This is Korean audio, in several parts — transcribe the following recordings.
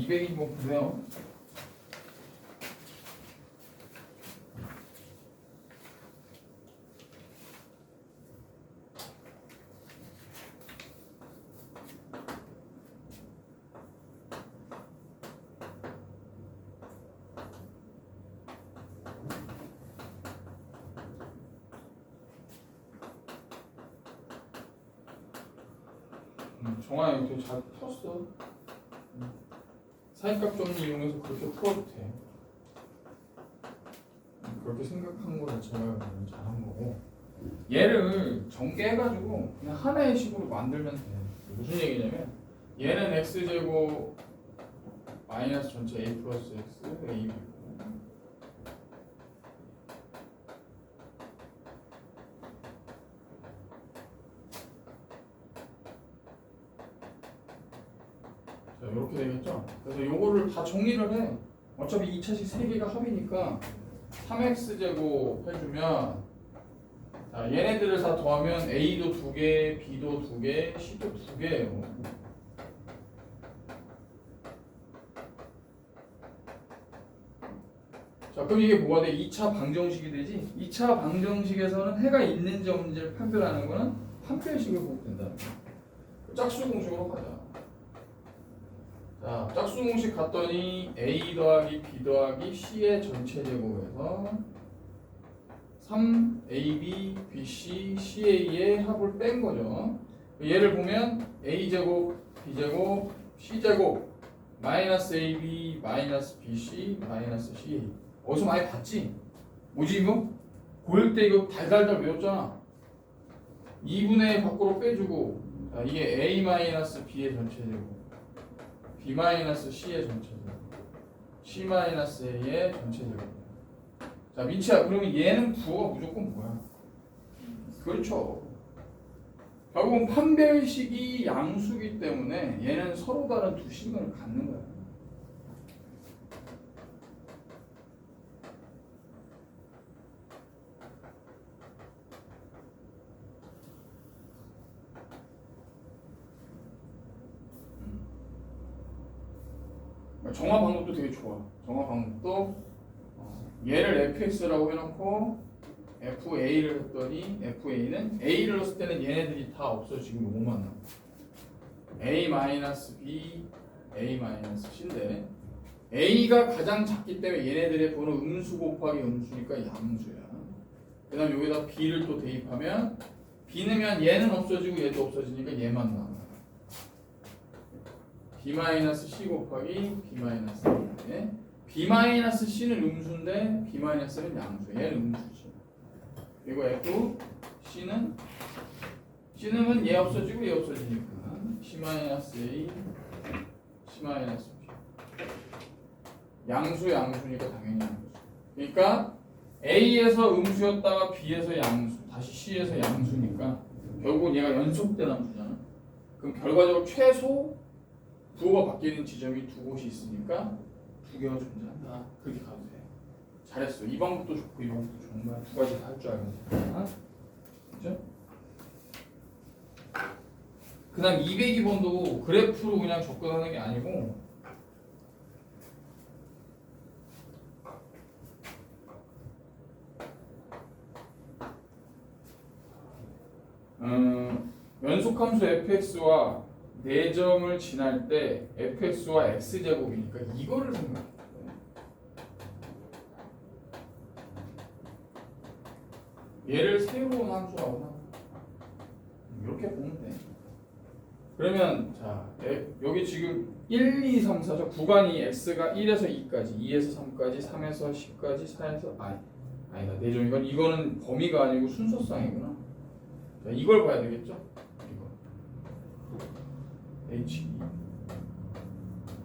200번 보세요. 정아 이거 되게 잘 풀었어. 사이값 정리 이용해서 그렇게 풀어도 돼. 그렇게 생각한 거 자체가 너무 잘한 거고. 얘를 전개해가지고 그냥 하나의 식으로 만들면 돼. 무슨 얘기냐면 얘는 x제곱 마이너스 전체 a 플러스 x a b고 자 이렇게 되겠죠. 그래서 요거를 다 정리를 해. 어차피 2차식 3개가 합이니까 3x제곱 해주면 자, 얘네들을 다 더하면 a도 2개, b도 2개, c도 2개예요. 자, 그럼 이게 뭐가 돼? 2차 방정식이 되지? 2차 방정식에서는 해가 있는지 없는지를 판별하는 거는 판별식을 보고 된다는 거야. 짝수 공식으로 가자. 자, 짝수 공식 갔더니 a 더하기 b 더하기 c의 전체 제곱에서 3ab, bc, ca의 합을 뺀 거죠. 얘를 보면 a제곱, b제곱, c제곱, 마이너스 ab, 마이너스 bc, 마이너스 ca. 어디서 많이 봤지? 뭐지 이거? 고1 때 이거 달달달 외웠잖아. 2분의 밖으로 빼주고 자, 이게 a 마이너스 b의 전체 제곱, b 마이너스 c의 전체 제곱, c 마이너스 a의 전체 제곱. 자 민치야, 그러면 얘는 부호가 무조건 뭐야? 그렇죠. 결국은 판별식이 양수기 때문에 얘는 서로 다른 두 시간을 갖는 거야. 정화 방법도 되게 좋아. 정화 방법도 얘를 fx라고 해놓고 fa를 했더니 fa는 a를 넣었을 때는 얘네들이 다 없어지고 요거만 남아. a-b, a-c인데 a가 가장 작기 때문에 얘네들의 번호 음수 곱하기 음수니까 양수야. 그 다음에 여기다 b를 또 대입하면 b 넣으면 얘는 없어지고 얘도 없어지니까 얘만 남아. b-c 곱하기 b-a. b-c는 음수인데 b-는 양수. 얘는 음수지. 그리고 f, c는 얘 없어지고 얘 없어지니까 c-a, c-b. 양수니까 당연히 양수. 그러니까 a에서 음수였다가 b에서 양수, 다시 c에서 양수니까 결국은 얘가 연속된 함수잖아. 그럼 결과적으로 최소 부호가 바뀌는 지점이 두 곳이 있으니까 두 개가 존재한다. 그렇게 가도 돼. 잘했어. 이 방법도 좋고 이 방법도 좋은 거야. 두 가지 다 할 줄 알면 돼. 그죠? 그 다음 202번도 그래프로 그냥 접근하는 게 아니고 연속함수 fx와 4점을 지날 때 fx와 x제곱이니까 이거를 생각해. 얘를 새로운 함수라고 생각해. 이렇게 보면 돼. 그러면 자 여기 지금 1, 2, 3, 4죠. 구간이 x가 1에서 2까지, 2에서 3까지, 3에서 10까지, 4에서 아니다. 4점. 이거는 범위가 아니고 순서상이구나. 자, 이걸 봐야 되겠죠? 이거 H2,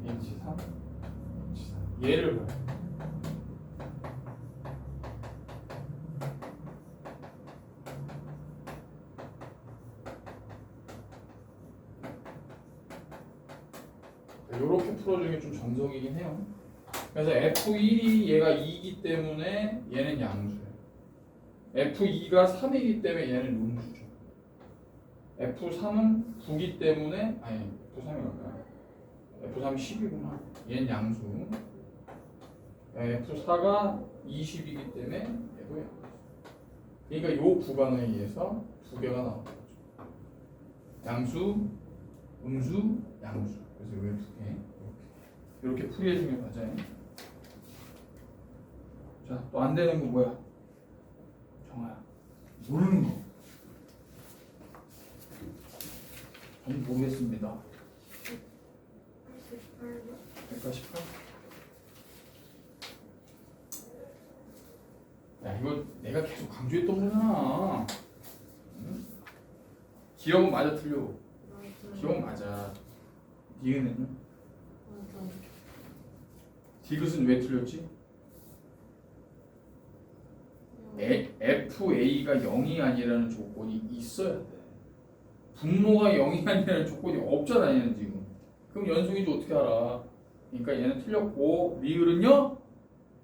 H3, H4. 얘를 봐요. 이렇게 풀어주는 게 좀 정석이긴 해요. 그래서 F1이 얘가 2이기 때문에 얘는 양수예요. F2가 3이기 때문에 얘는 음수죠. F3은 9기 때문에 F3이 다음 10이구나. 얘는 양수. F4가 20이기 때문에 얘도 양수. 그러니까 요 구간에 의해서 두 개가 나오는 거죠. 양수, 음수, 양수. 그래서 왜 두 개? 이렇게 풀이해주면 맞아요. 자, 또 안 되는 거 뭐야? 정아야. 모르는 거. 저는 모르겠습니다. 188? 야, 이거 내가 계속 강조했던 거잖아. 응? 기억은 맞아, 틀려. 기억은 맞아. 니은은? 디귿은 왜 틀렸지? FA가 0이 아니라는 조건이 있어야 돼. 분모가 0이 아니라는 조건이 없잖아, 얘는 지금. 그럼 연속인지 어떻게 알아? 그러니까 얘는 틀렸고, 리을은요?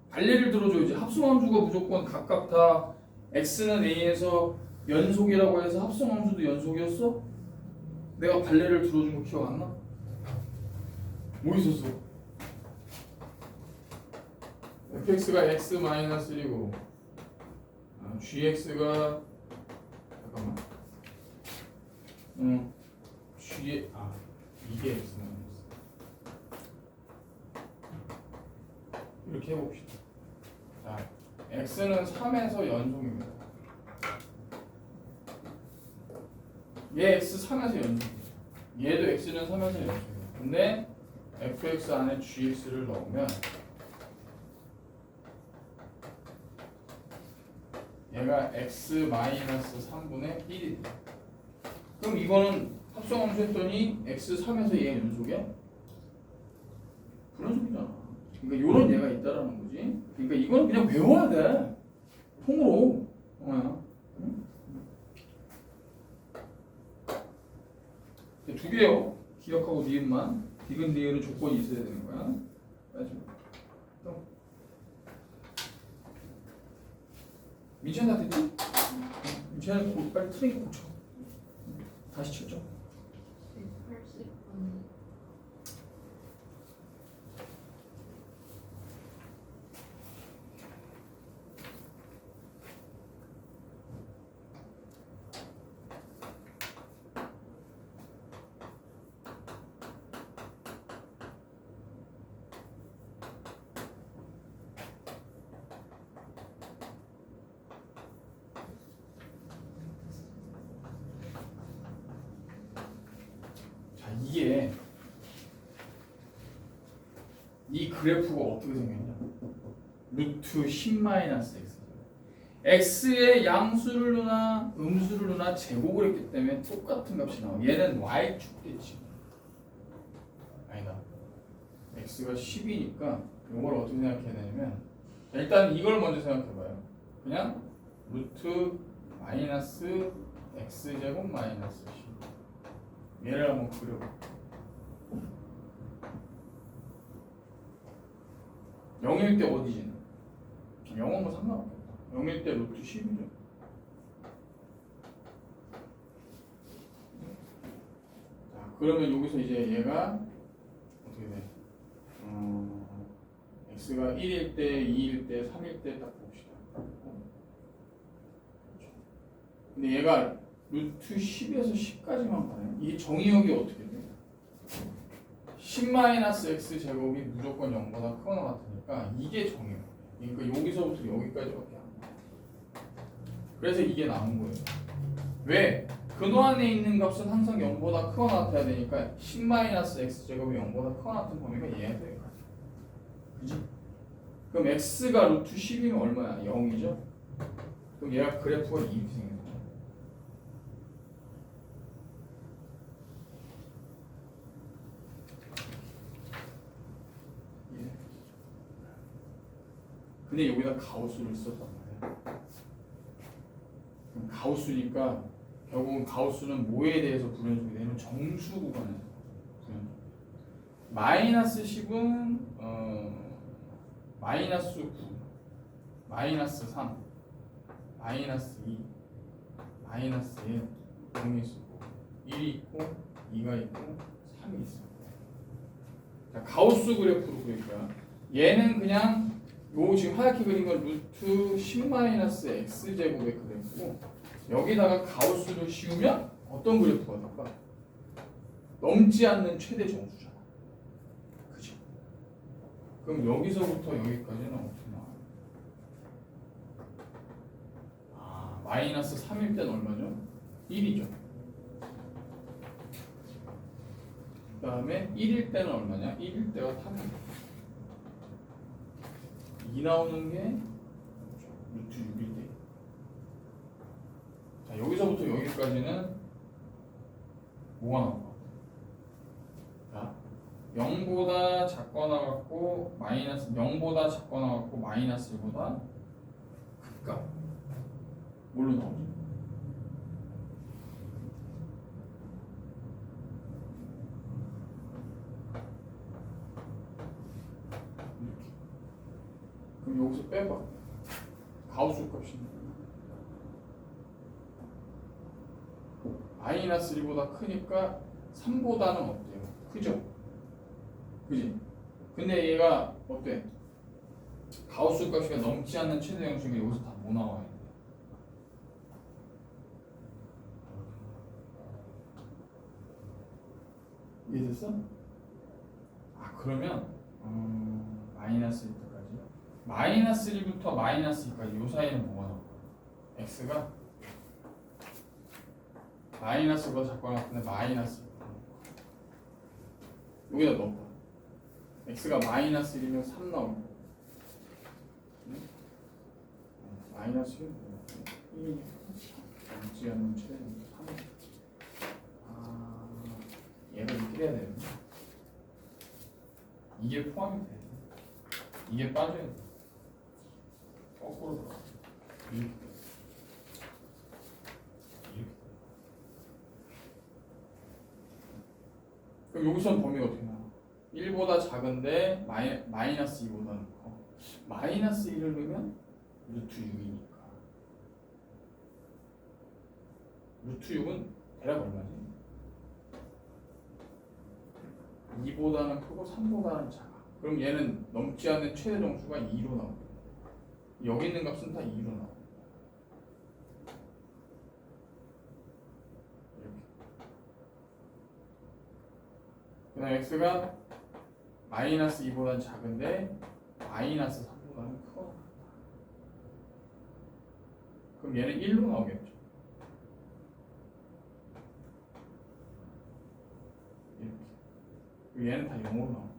반례를 들어줘야지. 합성함수가 무조건 각각 다 x는 a에서 연속이라고 해서 합성함수도 연속이었어? 내가 반례를 들어준 거 기억 안 나? 뭐 있었어? fx가 x-1이고 gx가 잠깐만 g 이게 x는 이렇게 해봅시다. 자, x는 3에서 연속입니다. 얘 x 3에서 연속이에요. 얘도 x는 3에서 연속이에요. 근데 fx 안에 gx를 넣으면 얘가 x-3분의 1이 돼. 그럼 이거는 합성함수 했더니 x 3에서 얘 연속이야? 불연속이잖아. 그러니까 요런 얘가 있다라는 거지. 그러니까 이거는 그냥 외워야 돼. 통으로. 응? 두 개요. 기억하고 니은만. 디귿 니은은 조건이 있어야 되는 거야. 또. 민찬아 됐지? 민찬아 빨리 트레이닝 고쳐. 다시 쳤죠. 180분. 이게 이 그래프가 어떻게 생겼냐? 루트 10-x x의 양수를 넣나 음수를 넣나 제곱을 했기 때문에 똑같은 값이 나와. 얘는 y축 됐지. 아니다. x가 10이니까 이걸 어떻게 생각해야 되냐면 일단 이걸 먼저 생각해봐요. 그냥 루트 마이너스 x제곱 마이너스 10 얘를 한번 그려봐. 0일 때 어디지? 0은 뭐 상관없겠다. 0일 때 루트 10이죠. 자, 그러면 여기서 이제 얘가 어떻게 돼? x가 1일 때, 2일 때, 3일 때 딱 봅시다. 근데 얘가 루트 10에서 10까지만 가네. 이게 정의역이 어떻게 돼? 10-x 제곱이 무조건 0보다 크거나 같으니까 이게 정의역. 그러니까 여기서부터 여기까지밖에 안 돼. 그래서 이게 나온 거예요. 왜? 근호 안에 있는 값은 항상 0보다 크거나 같아야 되니까 10-x 제곱이 0보다 크거나 같은 범위가 얘야 돼. 그지? 그럼 x가 루트 10이면 얼마야? 0이죠? 그럼 얘가 그래프가 이렇게 생겨요. 근데 여기다 가우스를 썼단 말이야. 그럼 가우스니까 결국은 가우스는 뭐에 대해서 불연속이 되냐면 정수 구간에서 불연속. 마이너스 10은 마이너스 9, 마이너스 3, 마이너스 2, 마이너스 1, 0이 있고 1이 있고 2가 있고 3이 있어. 자, 가우스 그래프로 그릴 거야. 얘는 그냥 요 지금 하얗게 그린 건 루트 10-x제곱의 그래프고 여기다가 가우스를 씌우면 어떤 그래프가 나올까? 넘지 않는 최대 정수잖아. 그죠? 그럼 여기서부터 여기까지는 어떻게 나와요? 마이너스 3일 때는 얼마죠? 1이죠. 그 다음에 1일 때는 얼마냐? 1일 때가 3이죠. 2 나오는 게 루트 6일 때. 자, 여기서부터 여기까지는 뭐가 나올까? 자, 0보다 작거나 같고 마이너스 0보다 작거나 같고 마이너스 1보다 크니까 뭘로 나오지? 이렇게. 그럼 여기서 빼봐. 가우스 값이 마이너스 1보다 크니까 3보다는 어때요? 크죠? 그지? 근데 얘가 어때? 가우스 값이 넘지 않는 최대 영수가 여기서 다 뭐 나와야 돼? 이해됐어? 그러면 마이너스 1까지 마이너스 1부터 마이너스 2까지 요 사이는 뭐가 나올까? x가 마이너스보다 작거나 같은데 마이너스 여기다 넣어봐. x가 마이너스 1이면 3 나오고 마이너스 1 넘지 않는 최대는 3. 얘가 이렇게 돼야 되는데 이게 포함이 돼. 이게 빠져야 돼. 거꾸로 돌아. 이렇게. 그럼 여기서는 범위가 어떻게 나와? 1보다 작은데 마이너스 2보다는 커. 마이너스 1을 넣으면 루트 6이니까. 루트 6은 대략 얼마지? 2보다는 크고 3보다는 작아. 그럼 얘는 넘지 않는 최대 정수가 2로 나옵니다. 여기 있는 값은 다 2로 나옵니다. 이렇게. 그 다음 x가 마이너스 2보다는 작은데 마이너스 3보다는 크거나 같다. 그럼 얘는 1로 나오겠죠. 이렇게. 얘는 다 0으로 나옵니다.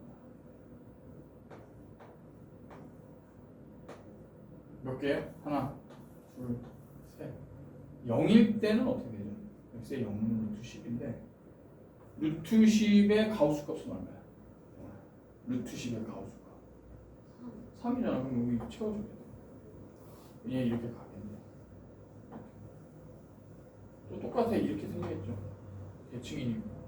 몇 개요? 하나, 둘, 셋. 0일 때는 어떻게 되죠? x의 0은 루트 10인데 루트 10의 가우스 값은 얼마야? 루트 10의 가우스 값 3이잖아. 그럼 여기 채워줘야 돼. 얘 이렇게 가겠네. 또 똑같아. 이렇게 생기겠죠. 대칭이니까.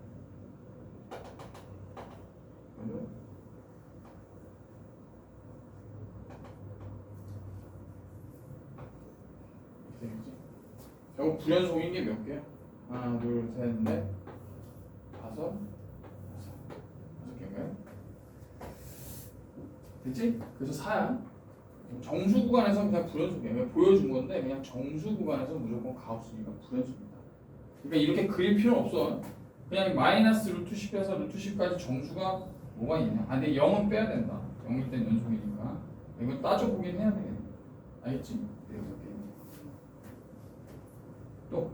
결국 불연속인 게 몇 개야? 하나, 둘, 셋, 넷, 다섯 개인가요? 됐지? 그래서 4야. 정수 구간에서 그냥 불연속이야. 그냥 보여준 건데 그냥 정수 구간에서 무조건 가우스니까 불연속입니다. 그러니까 이렇게 그릴 필요는 없어. 그냥 마이너스 루트 10에서 루트 10까지 정수가 뭐가 있냐? 근데 0은 빼야 된다. 0일 땐 연속이니까. 이거 따져보긴 해야 되겠네. 알겠지? 네, 이렇게. 또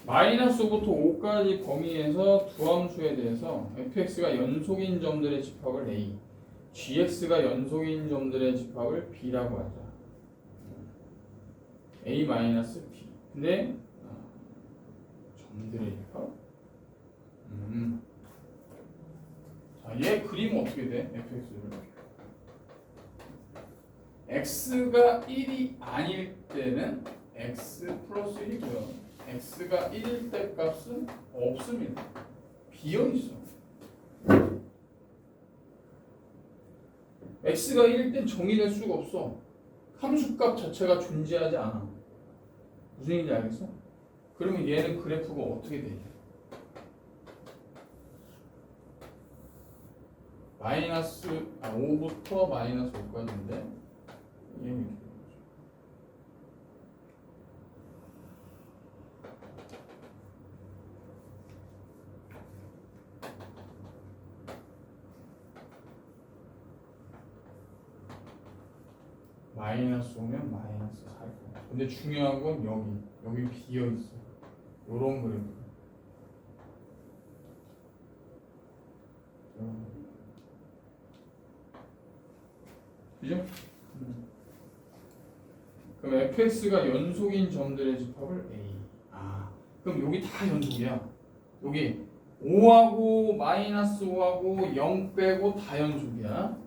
마이너스 5부터 5까지 범위에서 두 함수에 대해서 fx가 연속인 점들의 집합을 a, gx가 연속인 점들의 집합을 b라고 하자. a-b. 근데 점들의 집합? 얘 그리면 어떻게 돼? fx를 x가 1이 아닐 때는 x 플러스 1이고요. x가 1일 때 값은 없습니다. 비어있어. x가 1일 땐 정의될 수가 없어. 함수값 자체가 존재하지 않아. 무슨 얘기인지 알겠어? 그러면 얘는 그래프가 어떻게 돼? 마이너스 5부터 마이너스 5까지인데 얘는 이렇게 되는 거죠. 마이너스 5면 마이너스 4. 근데 중요한 건 여기 비어 있어. 요런 그래프. 그죠? 그럼 fx가 연속인 점들의 집합을 A. 그럼 여기 다 연속이야. 여기 5하고 마이너스 5하고 0 빼고 다 연속이야.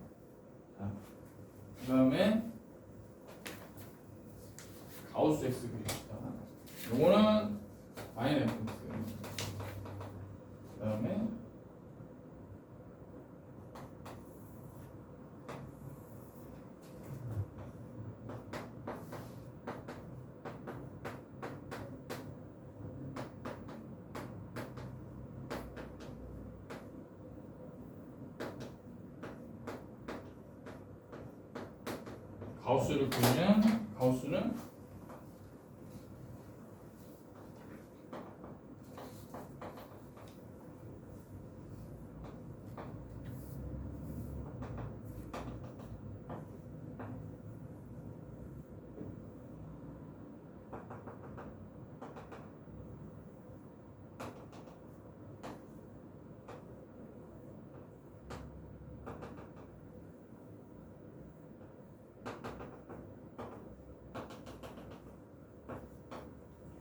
자, 그 다음에 가우스 x 그립시다. 요거는 마이너스 x. 그 다음에 가우스를 그리면 가우스는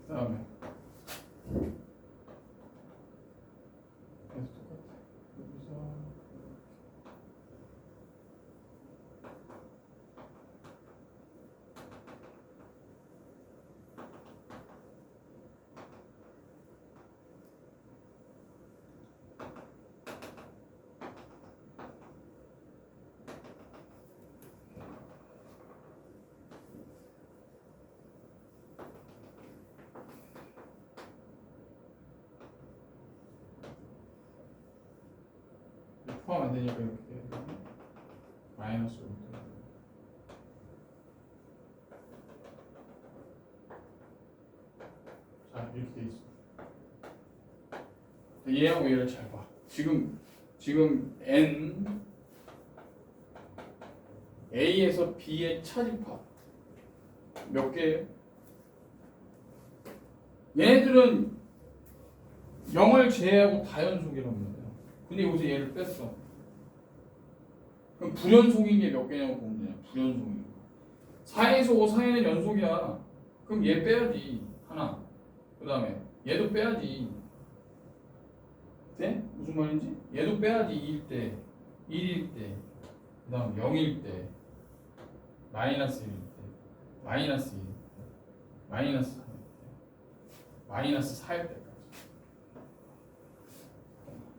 그 다음에 계속 똑같아. 여기서 포함 안 되니까 이렇게 돼야 돼. 마이너스 5. 자, 이렇게 돼 있어. 얘하고 얘를 잘 봐. 지금 n A에서 B의 차집합 몇 개예요? 얘네들은 0을 제외하고 다 연속이란 말이야. 근데 여기서 얘를 뺐어. 그럼 불연속인 게 몇 개냐고 보면 돼. 불연속인 거. 4에서 5 사이는 연속이야. 그럼 얘 빼야지. 하나. 그 다음에 얘도 빼야지. 네? 무슨 말인지? 얘도 빼야지. 2일 때, 1일 때, 그 다음 0일 때, 마이너스 1일 때, 마이너스 2일 때, 마이너스 3일 때, 마이너스 4일 때까지.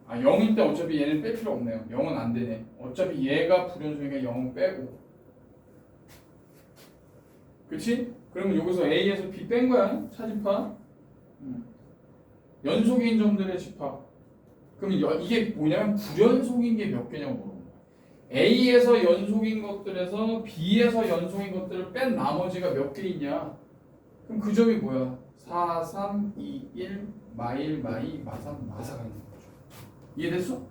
0일 때 어차피 얘는 뺄 필요 없네요. 0은 안 되네. 어차피 얘가 불연속이니까 0은 빼고. 그치? 그러면 여기서 A에서 B 뺀 거야. 차집합. 연속인 점들의 집합. 그럼 이게 뭐냐면 불연속인 게 몇 개냐고 물어보는 거야. A에서 연속인 것들에서 B에서 연속인 것들을 뺀 나머지가 몇 개 있냐? 그럼 그 점이 뭐야? 4, 3, 2, 1, 마일, 마이, 마삼, 마사가 있는 거죠. 이해됐어?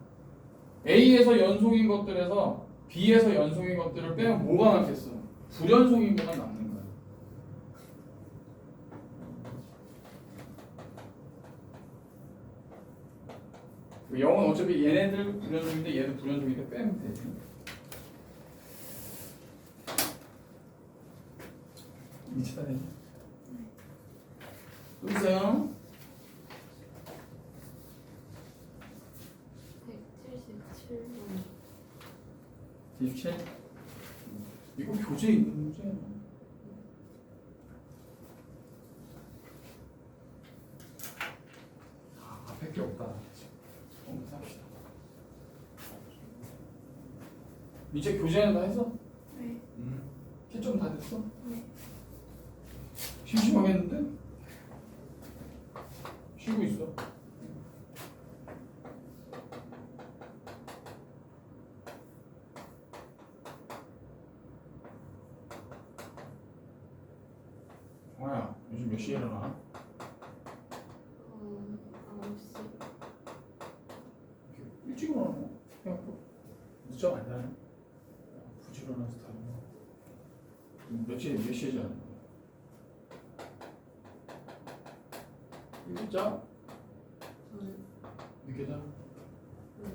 A에서 연속인 것들에서 B에서 연속인 것들을 빼면 뭐가 남겠어? 불연속인 것만 남는 거야. 그 0은 어차피 얘네들 불연속인데 얘도 불연속인데 빼면 되지. 이 차례. 또 있어요? 177번 27? 이거 교재에 있는 문제야. 앞에 게 없다. 삽시다. 이제 교재는 다 했어? 네. 채점 다 됐어? 네. 심심하겠는데? 쉬고 있어. 정아야, 요즘 몇 시에 일어나? 9시. 일찍 일어나네. 생각보다 늦잠 안 자네. 부지런한 스타일이야. 몇 시에 자는 거야? 일찍 자? 저는 늦게 자? 네.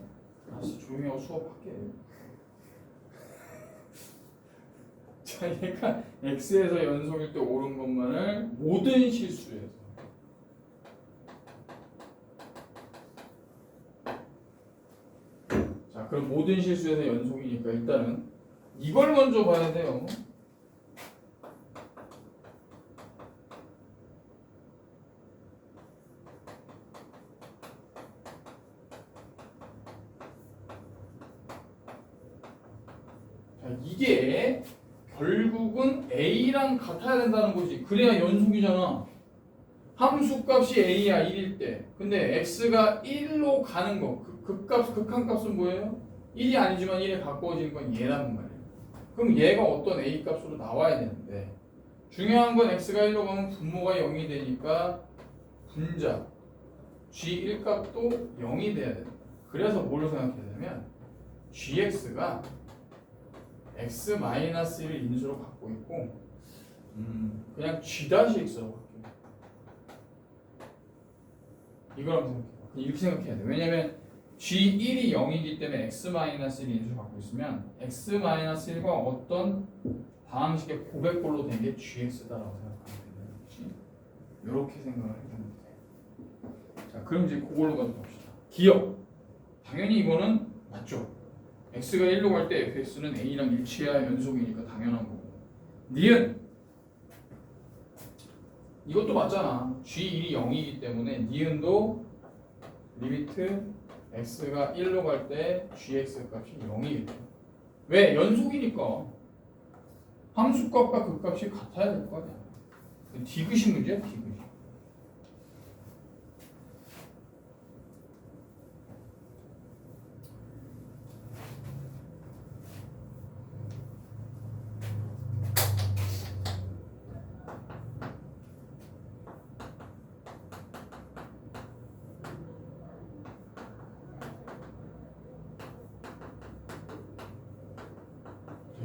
알았어, 조용히 하고 수업할게. 자, 얘가 x에서 연속일 때 옳은 것만을 모든 실수에서. 자, 그럼 모든 실수에서 연속이니까 일단은 이걸 먼저 봐야 돼요. 자, 이게 결국은 a랑 같아야 된다는 거지. 그래야 연속이잖아. 함수값이 a야 1일 때. 근데 x가 1로 가는 거. 극한값은 뭐예요? 1이 아니지만 1에 가까워지는 건 얘라는 말이에요. 그럼 얘가 어떤 a 값으로 나와야 되는데 중요한 건 x가 1로 가면 분모가 0이 되니까 분자 g1 값도 0이 돼야 된다. 그래서 뭘 생각해야 되냐면 gx가 x-1을 인수로 갖고 있고 그냥 g-x라고 할게요. 이걸 한번 생각해요. 이렇게 생각해야 돼. 왜냐면 g1이 0이기 때문에 x-1을 인수로 갖고 있으면 x-1과 어떤 다항식의 고백꼴로 된 게 gx다라고 생각하면 되는 거지. 이렇게 생각을 해보면 돼. 자, 그럼 이제 그걸로 가서 봅시다. 기억. 당연히 이거는 맞죠. x가 1로 갈 때 fx는 a랑 일치해야 연속이니까 당연한 거고. 니은 이것도 맞잖아. g1이 0이기 때문에 니은도 리미트 x가 1로 갈 때 gx 값이 0이겠죠. 왜? 연속이니까 함수값과 그 값이 같아야 될 거 아니야. 디귿이 문제야, 디귿이.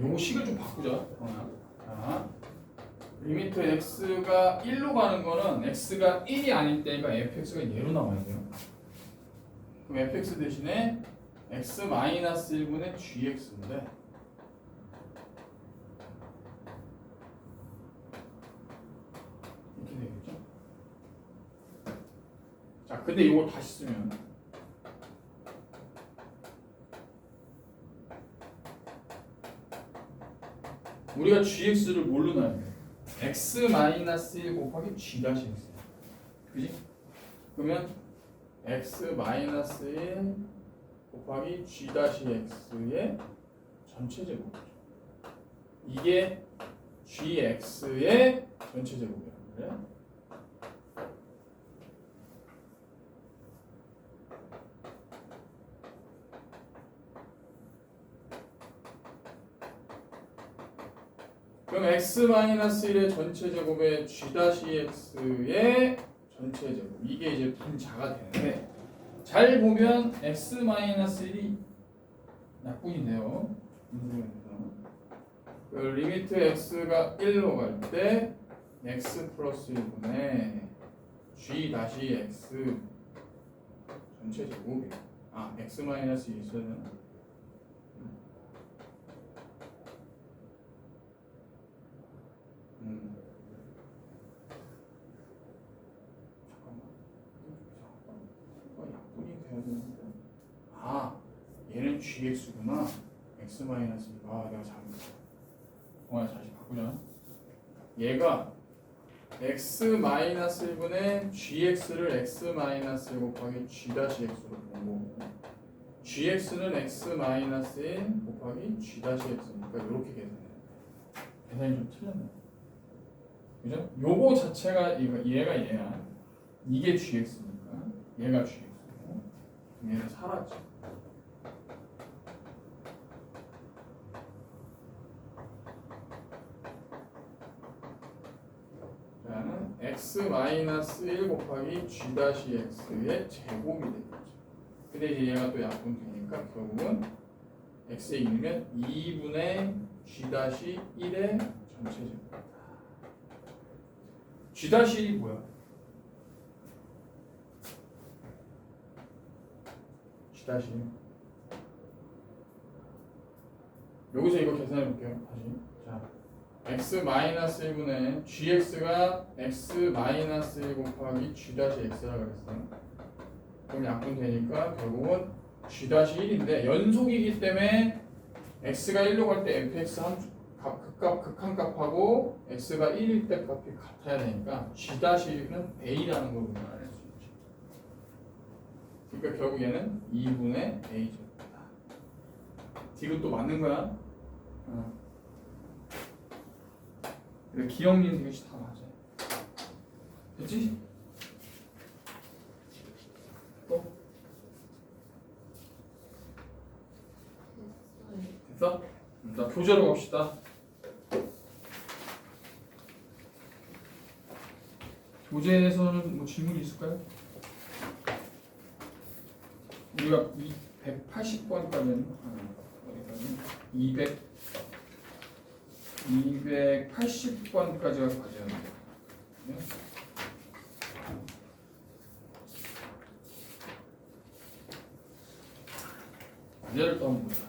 요거 식을 좀 바꾸자. 자, 리미트 x가 1로 가는 거는 x가 1이 아닐 때니까 fx가 얘로 나와야 돼요. 그럼 fx 대신에 x-1분의 gx인데 이렇게 되겠죠? 자, 근데 이걸 다시 쓰면 우리가 gx를 뭘로 나눠야 돼? x-1 곱하기 g-x. 그지? 그러면 x-1 곱하기 g-x의 전체 제곱이죠. 이게 gx의 전체 제곱이라는 거예요. 그럼 x-1의 전체 제곱에 g-x의 전체 제곱 이게 이제 분자가 되는데 잘 보면 x-1이 약분이네요. 그 리미트 x가 1로 갈 때 x 플러스 1분의 g-x 전체 제곱이 x-1이 있어야 되나? 잠깐만. 약분이 돼야 되는데. 얘는 gx구나. x 마이너스 내가 잘못했어. 다시 바꾸자. 얘가 x 마이너스 1분의 gx를 x 마이너스 1 곱하기 g 다시 x로 보고 gx는 x 마이너스 1 곱하기 g 다시 x니까 이렇게 계산해. 계산이 좀 틀렸네. 그죠? 요거 자체가 얘가 얘야. 이게 gx니까 얘가 gx고 얘는 사라져. 그러면 x 마이너스 1 곱하기 g 다시 x의 제곱이 되겠죠. 근데 이제 얘가 또 약분되니까 결국은 x에 있으면 2분의 g 다시 1의 전체 제곱. g 다시 1이 뭐야? g 다시 1. 여기서 이거 계산해 볼게요. 다시. 자. x 마이너스 1분의 gx가 x 마이너스 1 곱하기 g 다시 x라고 그랬어요. 그럼 약분되니까 결국은 g 다시 1인데 연속이기 때문에 x가 1로 갈 때 fx 극한값하고 x가 1일 때 값이 같아야 되니까 g 다시 1은 a라는 걸 우리가 알 수 있죠. 그러니까 결국 얘는 2분의 a죠. 디귿도 맞는 거야. 기억력 이것이 다 맞아. 됐지? 또? 됐어? 자, 교재로 갑시다. 교재에서는 뭐 질문이 있을까요? 우리가 180번까지는 280번까지가 과제였는데 과제를 또 한번 보자.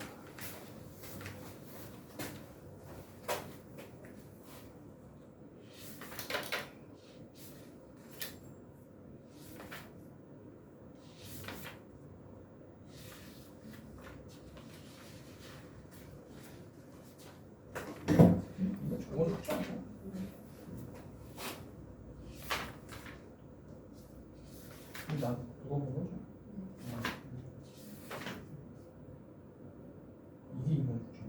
난 그거 보고 이게 이번 주죠?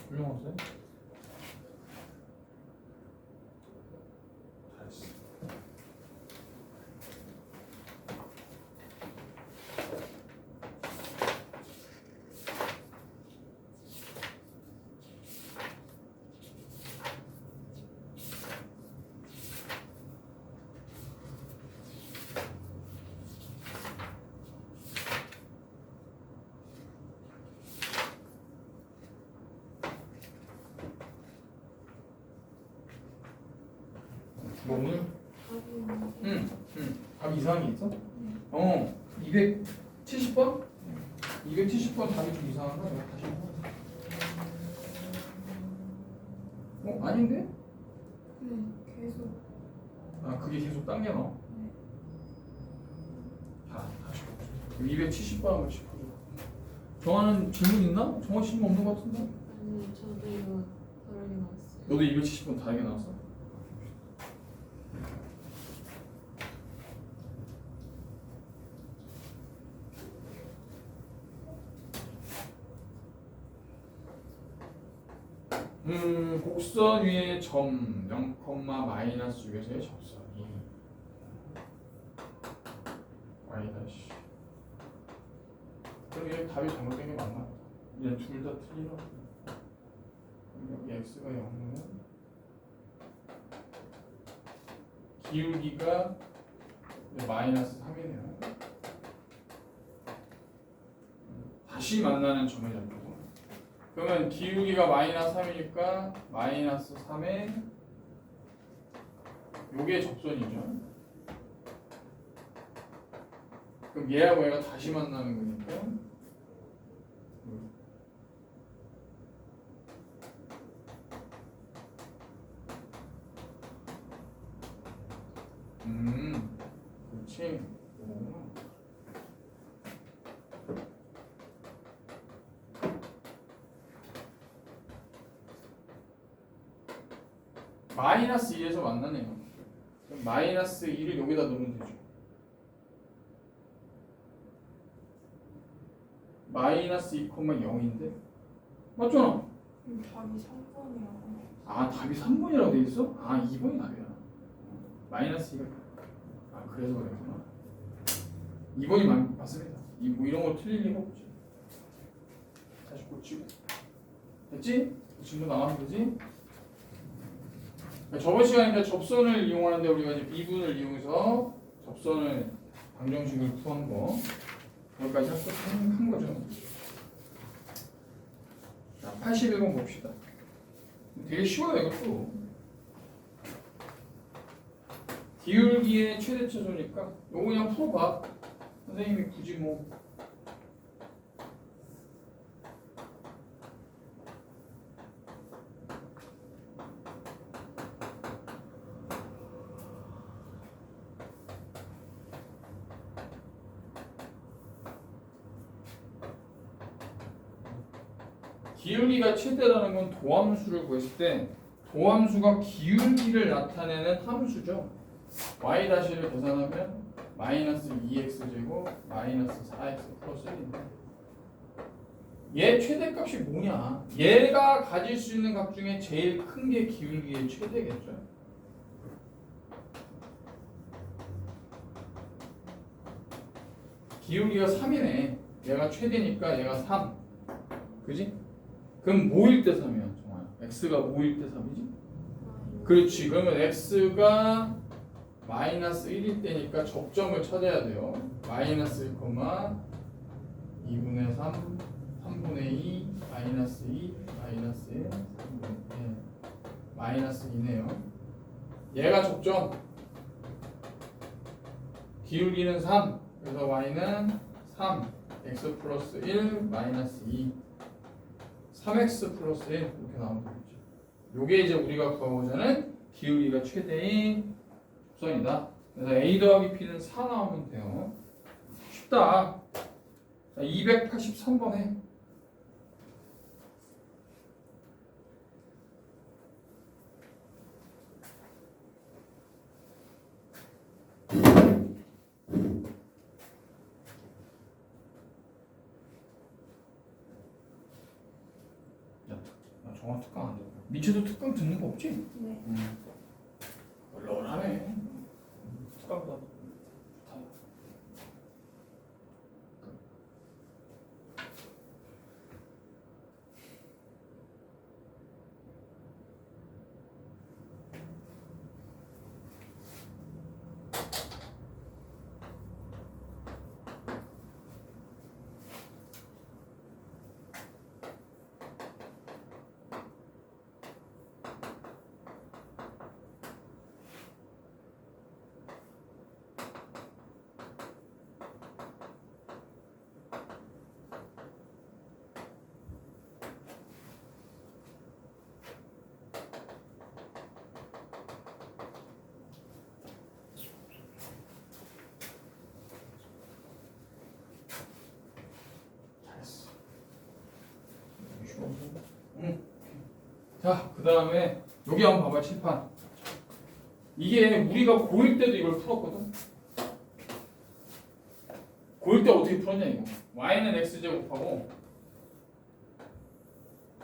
훌륭하세요? 잘했어. 뭐 오늘? 답 이상한 게 있어? 270번? 270번 답이 좀 이상한가? 내가 다시 한번. 아닌데? 계속. 그게 계속 당겨 넣어. 자, 다시 보자. 270번 한번 짚어줘. 정하는 질문 있나? 정한 질문 없는 것 같은데? 아니, 저도 이거 다르게 나왔어요. 너도 270번 다르게 나왔어? 곡선 위에 점 0, 마이너스 6에서의 접선이 y 다시. 그럼 얘 답이 잘못된 게 맞나? 얘 둘 다 틀리나? 여기 x가 0이면 기울기가 마이너스 3이네요. 다시 만나는 점의 좌표고. 그러면 기울기가 마이너스 3이니까 마이너스 3에 요게 접선이죠. 그럼 얘하고 얘가 다시 만나는 거니까 그렇지. 마이너스 2에서 만나네요. 그럼 마이너스 2를 여기다 넣으면 되죠. 마이너스 2,0인데 맞잖아. 답이 3번이라고. 아 답이 3번이라고 돼 있어? 아 2번이 답이야. 마이너스 2가 그래서 그랬구나. 2번이 맞습니다. 뭐 이런 거 틀릴 리가 없지. 다시 고치고 됐지? 질문 나가면 되지? 저번 시간에 접선을 이용하는데 우리가 이제 미분을 이용해서 접선을 방정식을 구한 거 여기까지 한 거죠. 자, 81번 봅시다. 되게 쉬워요 이것도. 기울기의 최대 최소니까 요거 그냥 풀어봐. 선생님이 굳이 뭐 기울기가 최대라는 건 도함수를 구했을 때 도함수가 기울기를 나타내는 함수죠. y-를 계산하면 마이너스 2x제곱 마이너스 4x 플러스 1인데 얘 최대값이 뭐냐? 얘가 가질 수 있는 값 중에 제일 큰 게 기울기의 최대겠죠. 기울기가 3이네. 얘가 최대니까 얘가 3. 그지? 그럼 뭐일 때 3이야? 정말 x가 뭐일 때 3이지? 그렇지. 그러면 x가 마이너스 1일 때니까 접점을 찾아야 돼요. 마이너스 1, 2분의 3, 3분의 2, 마이너스 2, 마이너스 1, 3분의 1, 마이너스 2네요. 얘가 접점. 기울기는 3. 그래서 y는 3, x 플러스 1, 마이너스 2, 3x 플러스 1 이렇게 나오면 되겠죠. 요게 이제 우리가 구하고자는 기울기가 최대인 접선이다. 그래서 a 더하기 p는 4 나오면 돼요. 쉽다. 자, 283번 해. 정화 특강 안 돼. 미쳐도 특강 듣는 거 없지? 네. 얼얼하네. 특강보다 좋다. 잘했어. 자, 그 다음에 여기 한번 봐봐. 칠판. 이게 우리가 고1 때도 이걸 풀었거든. 고1 때 어떻게 풀었냐 이거. y는 x제곱하고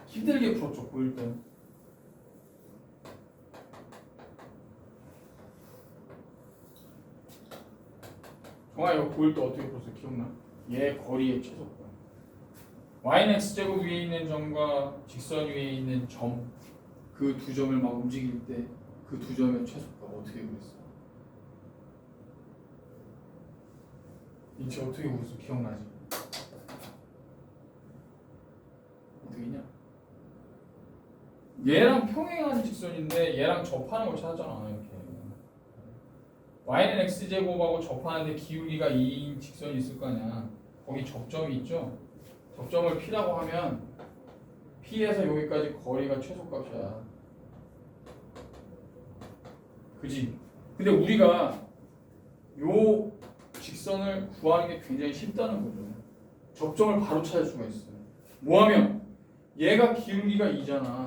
힘들게 풀었죠. 고1 때는. 정아 이거 고1 때 어떻게 풀었어? 기억나? 얘 거리의 최소권. y는 x제곱 위에 있는 점과 직선 위에 있는 점, 그 두 점을 막 움직일 때 그 두 점의 최소값 어떻게 구했어? 인체 어떻게 구했어? 기억나지? 어떻게 했냐? 얘랑 평행하는 직선인데 얘랑 접하는 걸 찾았잖아. 이렇게 y는 x제곱하고 접하는데 기울기가 2인 직선이 있을 거 아니야. 거기 접점이 있죠. 접점을 P라고 하면 P에서 여기까지 거리가 최소값이야. 그지? 근데 우리가 요 직선을 구하는 게 굉장히 쉽다는 거죠. 접점을 바로 찾을 수가 있어요. 뭐하면 얘가 기울기가 2잖아.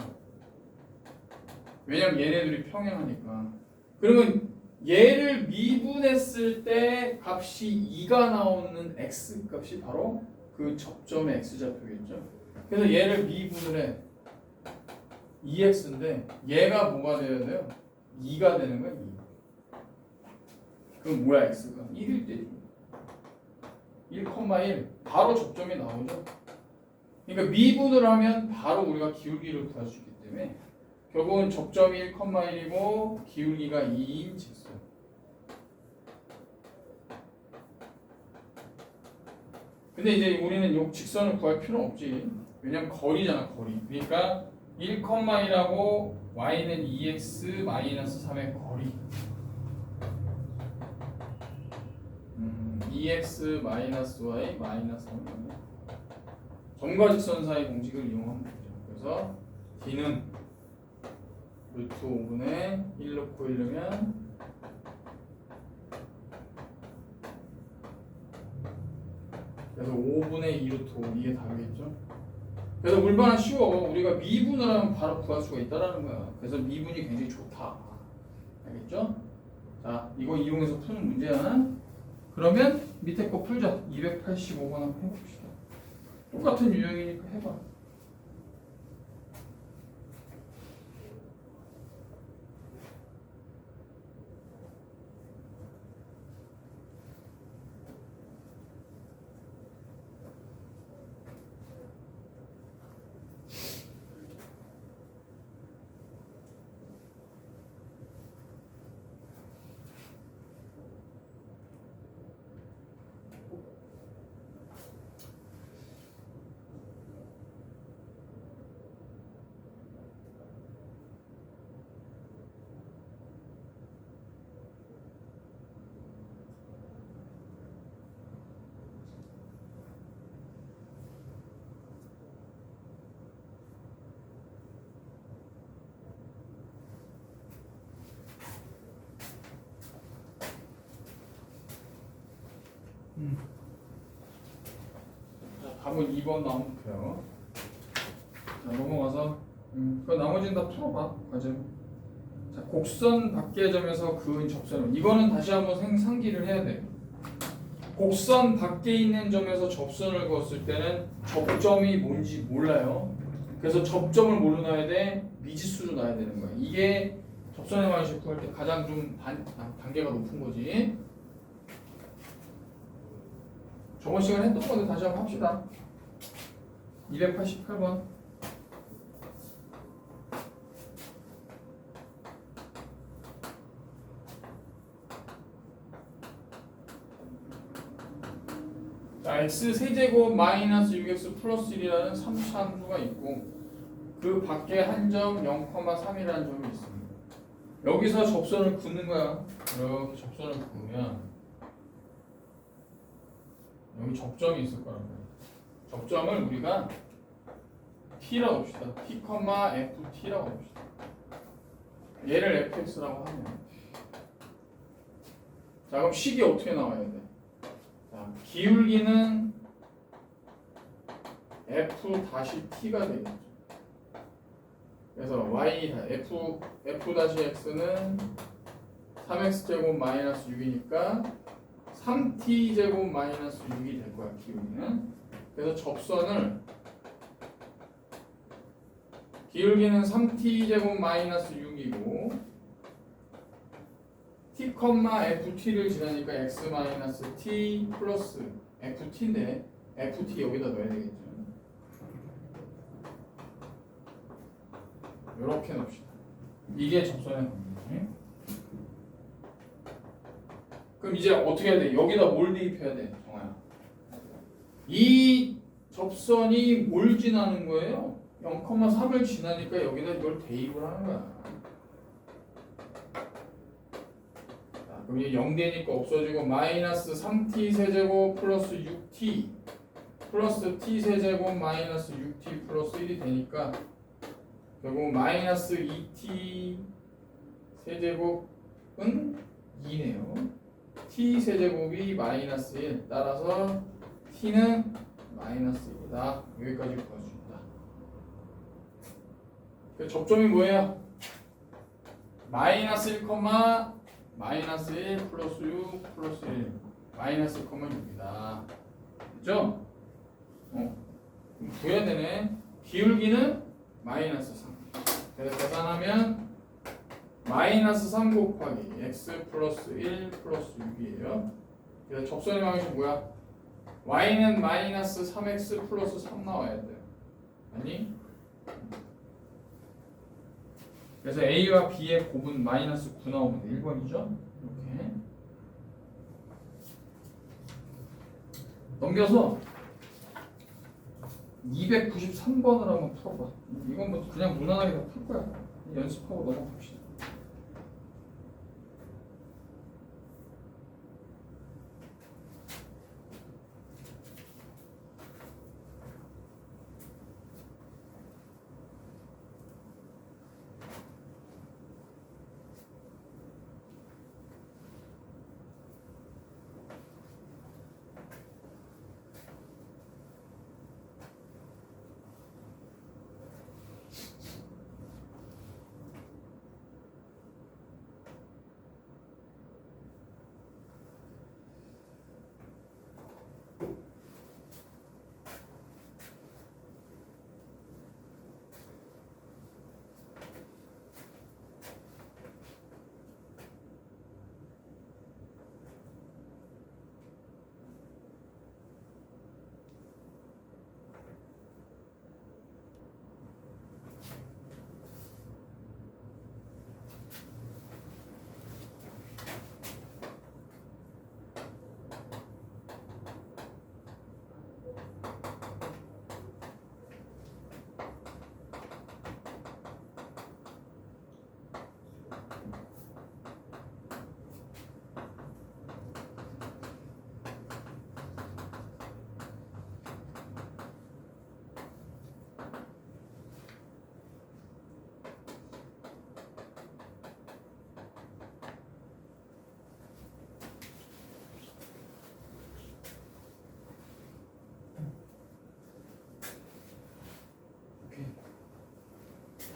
왜냐면 얘네들이 평행하니까. 그러면 얘를 미분했을 때 값이 2가 나오는 x 값이 바로 그 접점의 x좌표겠죠. 그래서 얘를 미분을 해. 2x인데 얘가 뭐가 되어야 돼요? 2가 되는 거야. 2. 그럼 뭐야 x가? 1일 때지. 1,1 바로 접점이 나오죠. 그러니까 미분을 하면 바로 우리가 기울기를 구할 수 있기 때문에 결국은 접점이 1,1이고 기울기가 2인 직선. 근데 이제 우리는 이 직선을 구할 필요는 없지. 왜냐면 거리잖아, 거리. 그러니까 1,1하고 y는 2x-3의 거리. 2x-y -3이네. 점과 직선 사이 공식을 이용하면 되죠. 그래서 d는 루트 5분의 1 넣고 1 넣으면 그래서 5분의 2 루트 5 이게 답이겠죠. 그래서 얼마나 쉬워. 우리가 미분을 하면 바로 구할 수가 있다라는 거야. 그래서 미분이 굉장히 좋다. 알겠죠? 자, 이거 이용해서 푸는 문제야. 그러면 밑에 거 풀자. 285번 한번 해봅시다. 똑같은 유형이니까 해봐. 자, 답은 2번 나오면 돼요. 자, 넘어가서 그 나머지는 다 풀어봐. 과제. 자, 곡선 밖의 점에서 그은 접선은 이거는 다시 한번 상기를 해야 돼. 곡선 밖에 있는 점에서 접선을 그었을 때는 접점이 뭔지 몰라요. 그래서 접점을 뭘로 놔야 돼? 미지수로 놔야 되는 거야. 이게 접선의 방식 구할 때 가장 좀 단계가 높은 거지. 저번 시간에 했던 건데 다시 한번 합시다. 288번. 자, x 세제곱 마이너스 6x 플러스 1이라는 3차 함수가 있고 그 밖에 한 점 0,3이라는 점이 있습니다. 여기서 접선을 긋는 거야. 이렇게 접선을 긋으면 여기 접점이 있을 거란 말이야. 접점을 우리가 t라고 합시다. t, ft라고 합시다. 얘를 fx라고 하면 자, 그럼 식이 어떻게 나와야 돼? 자, 기울기는 f-t가 되겠죠. 그래서 y f-x는 3x제곱 마이너스 6이니까 3t제곱 마이너스 6이 될 거야, 기울기는. 그래서 접선을 기울기는 3t제곱 마이너스 6이고 t, ft를 지나니까 x 마이너스 t 플러스 ft인데 ft 여기다 넣어야 되겠죠. 이렇게 넣읍시다. 이게 접선의 관계. 그럼 이제 어떻게 해야 돼? 여기다 뭘 대입해야 돼, 정아야? 이 접선이 뭘 지나는 거예요? 0,3을 지나니까 여기다 이걸 대입을 하는 거야. 자, 그럼 이게 0되니까 없어지고 마이너스 3t 세제곱 플러스 6t 플러스 t 세제곱 마이너스 6t 플러스 1이 되니까 결국 마이너스 2t 세제곱은 2네요. t 세제곱이 마이너스 1 따라서 t는 마이너스 1이다. 여기까지 구해줍니다. 그 접점이 뭐예요? 마이너스 1, 마이너스 1 플러스 6 플러스 1 마이너스 1, 6이다. 됐죠? 구해야 되네. 기울기는 마이너스 3. 그래서 계산하면 마이너스 3 곱하기 x 플러스 1 플러스 6이에요. 그래서 접선의 방식이 뭐야? y는 마이너스 3x 플러스 3 나와야 돼요. 아니? 그래서 a와 b의 곱은 마이너스 9 나오면 1번이죠? 이렇게 넘겨서 293번을 한번 풀어봐. 이건 뭐 그냥 무난하게 다 풀 거야. 연습하고 넘어갑시다.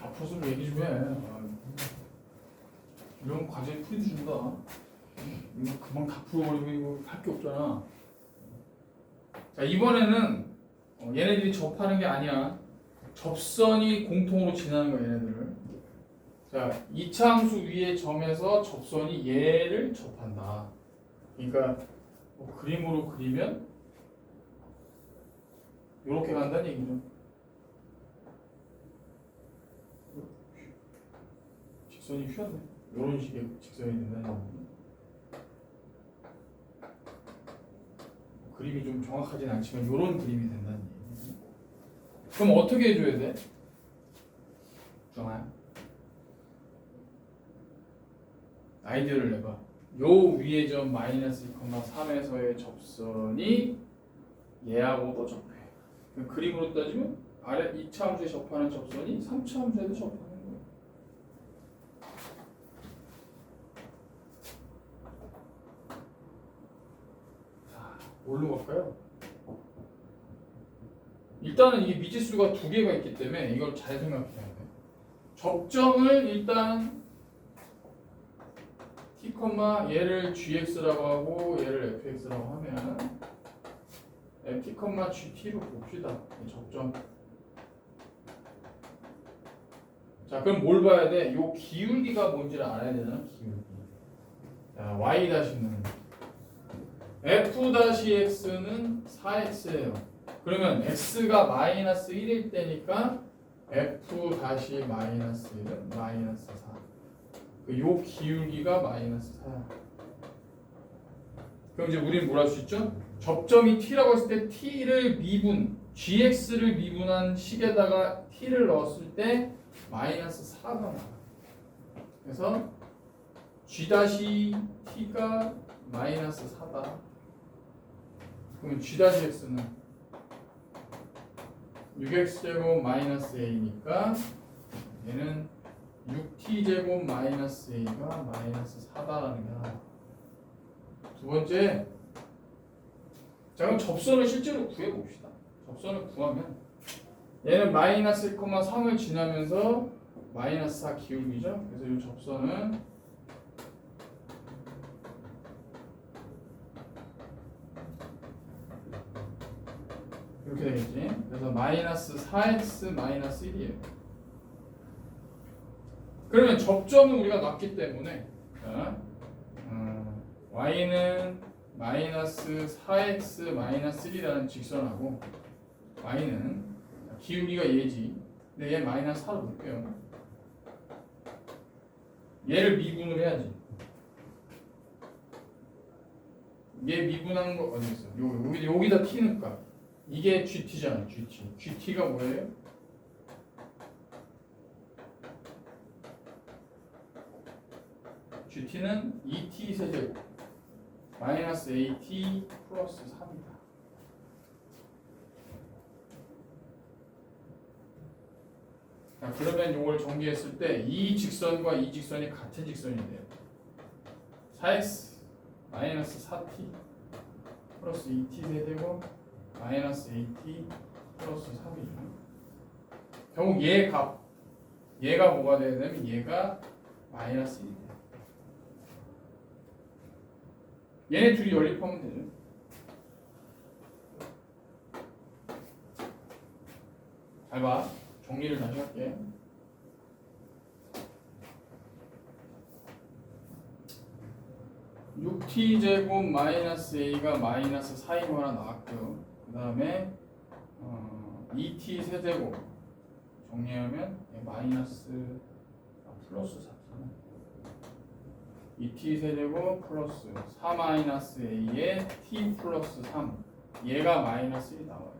앞으로 얘기 좀 해. 이런 과제 풀이 준다. 이거 금방 다 풀어버리고 이거 할 게 없잖아. 자, 이번에는 얘네들이 접하는 게 아니야. 접선이 공통으로 지나는 거야, 얘네들을. 자, 2차 함수 위의 점에서 접선이 얘를 접한다. 그러니까 뭐 그림으로 그리면 이렇게 간다는 얘기죠. 직선이 휘었네. 이런 식의 직선이 된다는 얘기. 그림이 좀 정확하진 않지만 이런 그림이 된다는 얘기. 그럼 어떻게 해줘야 돼? 정아야. 아이디어를 내봐. 요 위의 점 마이너스 2,3에서의 접선이 얘하고도 접해. 그림으로 따지면 아래 2차 함수에 접하는 접선이 3차 함수에도 접하는 거야. 자, 뭘로 갈까요? 일단은 이게 미지수가 두 개가 있기 때문에 이걸 잘 생각해야 돼. 접점을 일단 t, 얘를 gx라고 하고 얘를 fx라고 하면 ft, gt로 봅시다. 접점. 자, 그럼 뭘 봐야 돼? 요 기울기가 뭔지를 알아야 되잖아. 기울기. 자, y-는 f-x는 4x예요. 그러면 x가 마이너스 1일 때니까 f-1은 마이너스 4. 요 기울기가 마이너스 4야. 그럼 이제 우리는 뭘 할 수 있죠? 접점이 t라고 했을 때 t를 gx를 미분한 식에다가 t를 넣었을 때 마이너스 4가 나와. 그래서 G-T가 마이너스 4다. 그러면 G-X는 6X제곱 마이너스 A니까 얘는 6T제곱 마이너스 A가 마이너스 4다라는 게 하나. 두 번째, 자 그럼 접선을 실제로 구해봅시다. 접선을 구하면 얘는 마이너스 1,3을 지나면서 마이너스 4 기울기죠. 그래서 이 접선은 이렇게 되겠지. 그래서 마이너스 4x 마이너스 1이에요. 그러면 접점은 우리가 놨기 때문에 자, y는 마이너스 4x 마이너스 1이라는 직선하고 y는 기울기가 얘지. 근데 얘 마이너스 4로 놓을게요. 얘를 미분을 해야지. 얘 미분한 거 어디 있어? 여기다 t는 값. 이게 GT잖아, GT. GT가 뭐예요? GT는 2t 세제곱 마이너스 AT 플러스 3이다. 자, 그러면 이걸 정리했을 때 이 직선과 이 직선이 같은 직선이 돼요. 4x 마이너스 4t 플러스 2t 세제곱 마이너스 AT 플러스 3이죠. 결국 얘가 뭐가 돼야 되면 얘가 마이너스 1이 돼요. 얘네 둘이 연립하면 되죠. 잘 봐. 정리를 다시 할게. (6t) 마이너스 a가 마이너스 4인 거 하나 나왔고요. 그 다음에 2t 세제곱 정리하면 마이너스 플러스 4 2t 세제곱 플러스 4 마이너스 a에 t 플러스 3 얘가 마이너스 1이 나와요.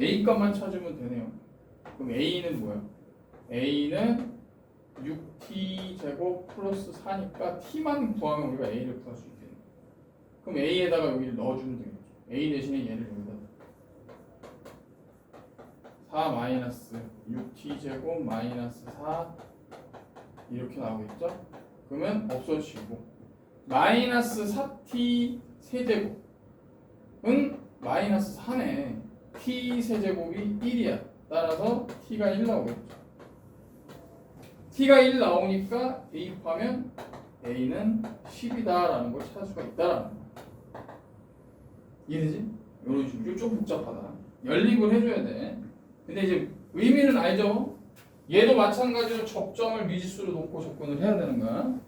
a 값만 찾으면 되네요. 그럼 a는 뭐야? a는 6t 제곱 플러스 4니까 t만 구하면 우리가 a를 구할 수 있겠네. 그럼 a에다가 여기를 넣어주면 되겠죠. a 대신에 얘를 여기다 4 마이너스 6t 제곱 마이너스 4 이렇게 나오겠죠? 그러면 없어지고 마이너스 4t 세제곱은 마이너스 4네. t 세제곱이 1이야. 따라서 t가 1 나오겠죠. t가 1 나오니까 대입하면 a는 10이다라는 걸 찾을 수가 있다라는 거. 이해되지? 이런 식으로 좀 복잡하다. 연립을 해줘야 돼. 근데 이제 의미는 알죠? 얘도 마찬가지로 접점을 미지수로 놓고 접근을 해야 되는 거야.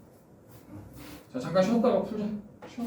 자, 잠깐 쉬었다가 풀자. 쉬어.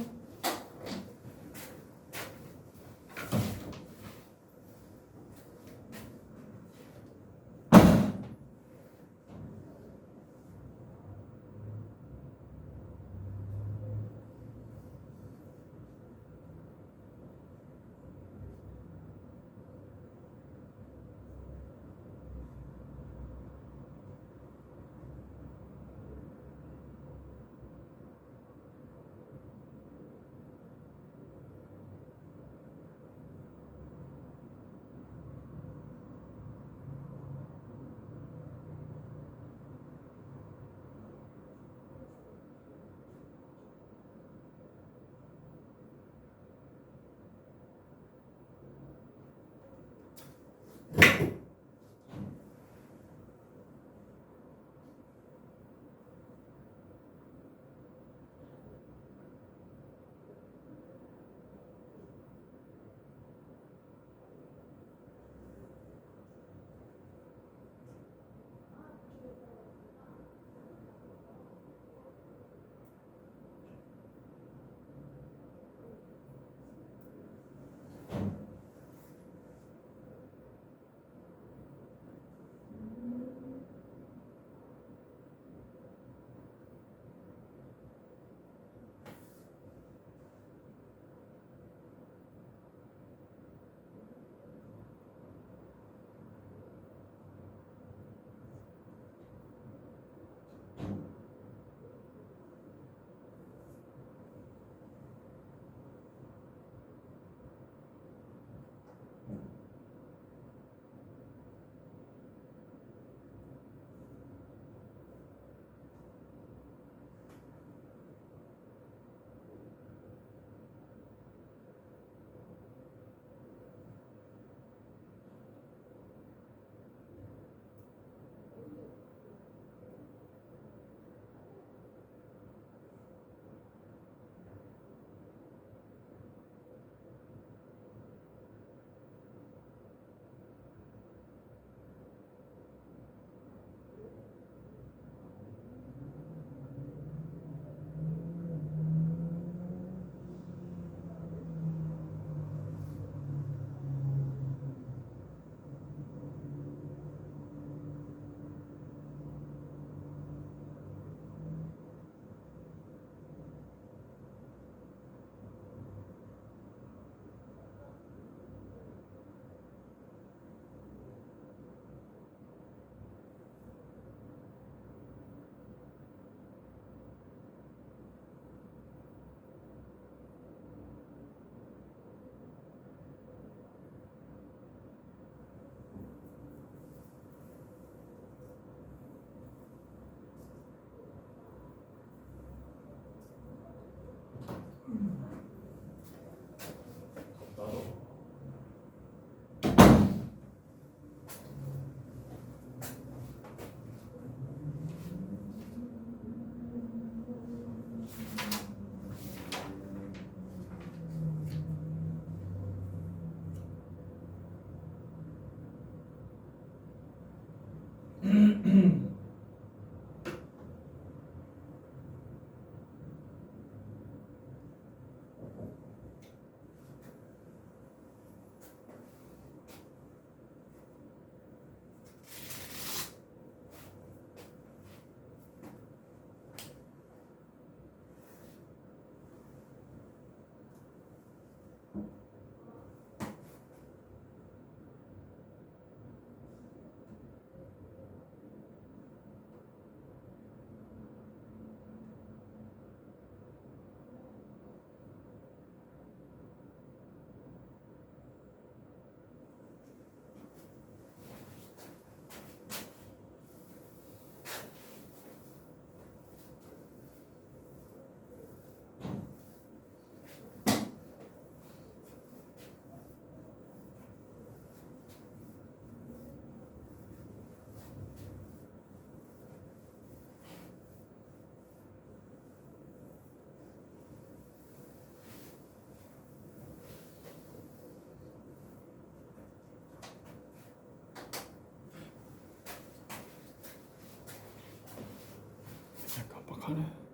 어떡하네.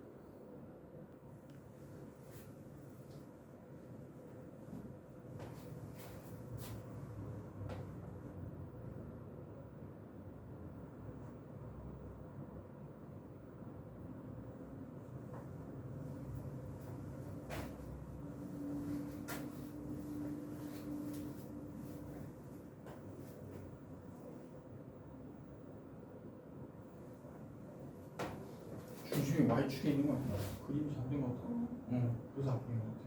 중심이 Y축에 있는 거 아니야? 그림이 잡힌 거 같아. 응, 그래서 아픈 거 같아.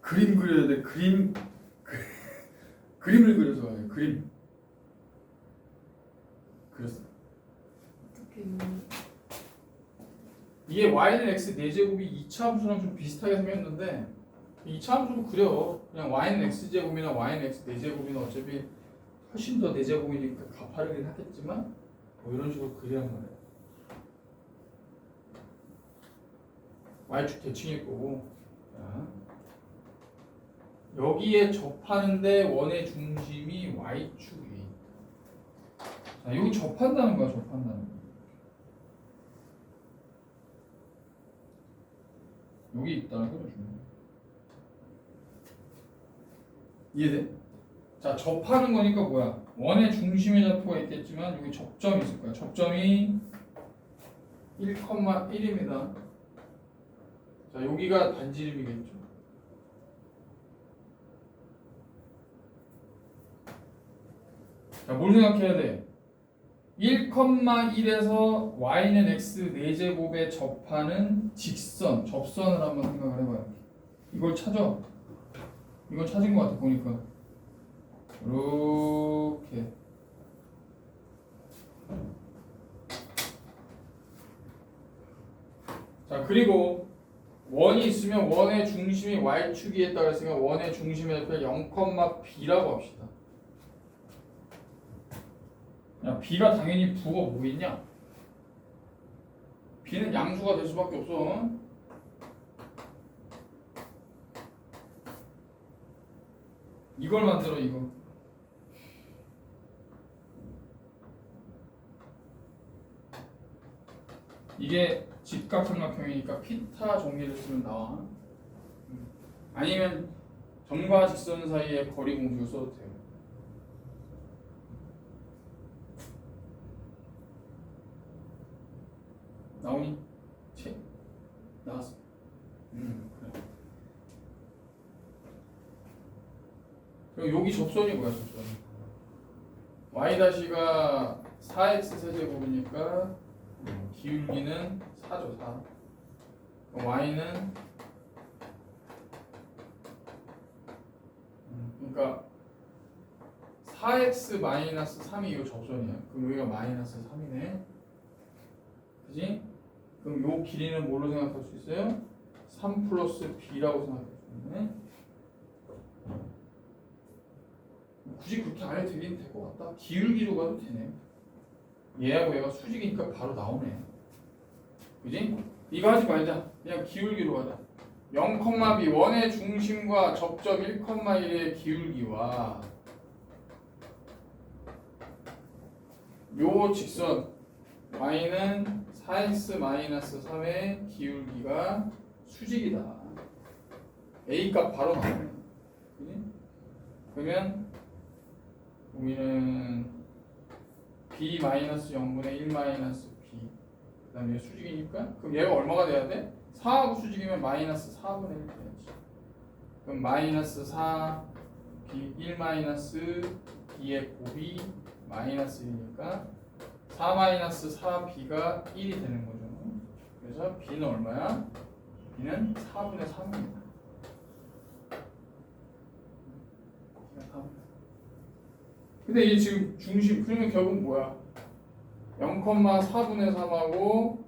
그림 그려야 돼. 그림을 그려서 해. 그림. 그렸어. 어떻게 이게 y는 x 4제곱이 2차 함수랑 좀 비슷하게 생겼는데 2차 함수도 그려. 그냥 y는 x제곱이나 y는 x 4제곱이나 어차피 훨씬 더 4제곱이니까 가파르긴 하겠지만 뭐 이런 식으로 그리란 말이야. y축 대칭일 거고. 자. 여기에 접하는데 원의 중심이 y축이. 자, 여기 접한다는 거야, 접한다는 거. 여기 있다는 거죠. 이해돼? 자, 접하는 거니까 뭐야? 원의 중심의 좌표가 있겠지만 여기 접점이 있을 거야. 접점이 1,1입니다. 자, 여기가 반지름이겠죠. 자, 뭘 생각해야 돼? 1,1에서 y는 x 4제곱에 접하는 직선, 접선을 한번 생각을 해봐요. 이걸 찾아. 이걸 찾은 것 같아, 보니까. 이렇게. 자, 그리고 원이 있으면 원의 중심이 y축이 했다고 했으니까 원의 중심의 옆에 0,b라고 합시다. 야, b가 당연히 부가 뭐겠냐? b는 양수가 될 수밖에 없어. 이걸 만들어, 이거. 이게 직각삼각형이니까 피타 정리를 쓰면 나와. 아니면 점과 직선 사이의 거리 공식을 써도 돼요. 나오니? 나왔어. 그래. 그리고 여기 접선이 뭐야, 접선? y-가 4x 세제곱이니까 기울기는 4죠, 4. y는 그러니까 4x 마이너스 3이 이 접선이야. 그럼 여기가 마이너스 3이네. 그지? 그럼 요 길이는 뭘로 생각할 수 있어요? 3 플러스 b라고 생각할 수 있네. 굳이 그렇게 안 해도 되긴 될 것 같다. 기울기로 가도 되네. 얘하고 얘가 수직이니까 바로 나오네. 그지? 이거 하지 말자. 그냥 기울기로 가자. 0,b 원의 중심과 접점 1,1의 기울기와 요 직선 y는 4x-3의 기울기가 수직이다. A 값 바로 나오네. 그지? 그러면 여기는 b 마이너스 0분의 1 마이너스 b 그 다음에 얘 수직이니까 그럼 얘가 얼마가 돼야 돼? 4하고 수직이면 마이너스 4분의 1 돼야지. 그럼 마이너스 4 b 1 마이너스 b의 곱이 마이너스 1이니까 4 마이너스 4b가 1이 되는 거죠. 그래서 b는 얼마야? b는 4분의 3입니다. 근데 이게 지금 중심 그러면 결국 뭐야? 0,4분의 3하고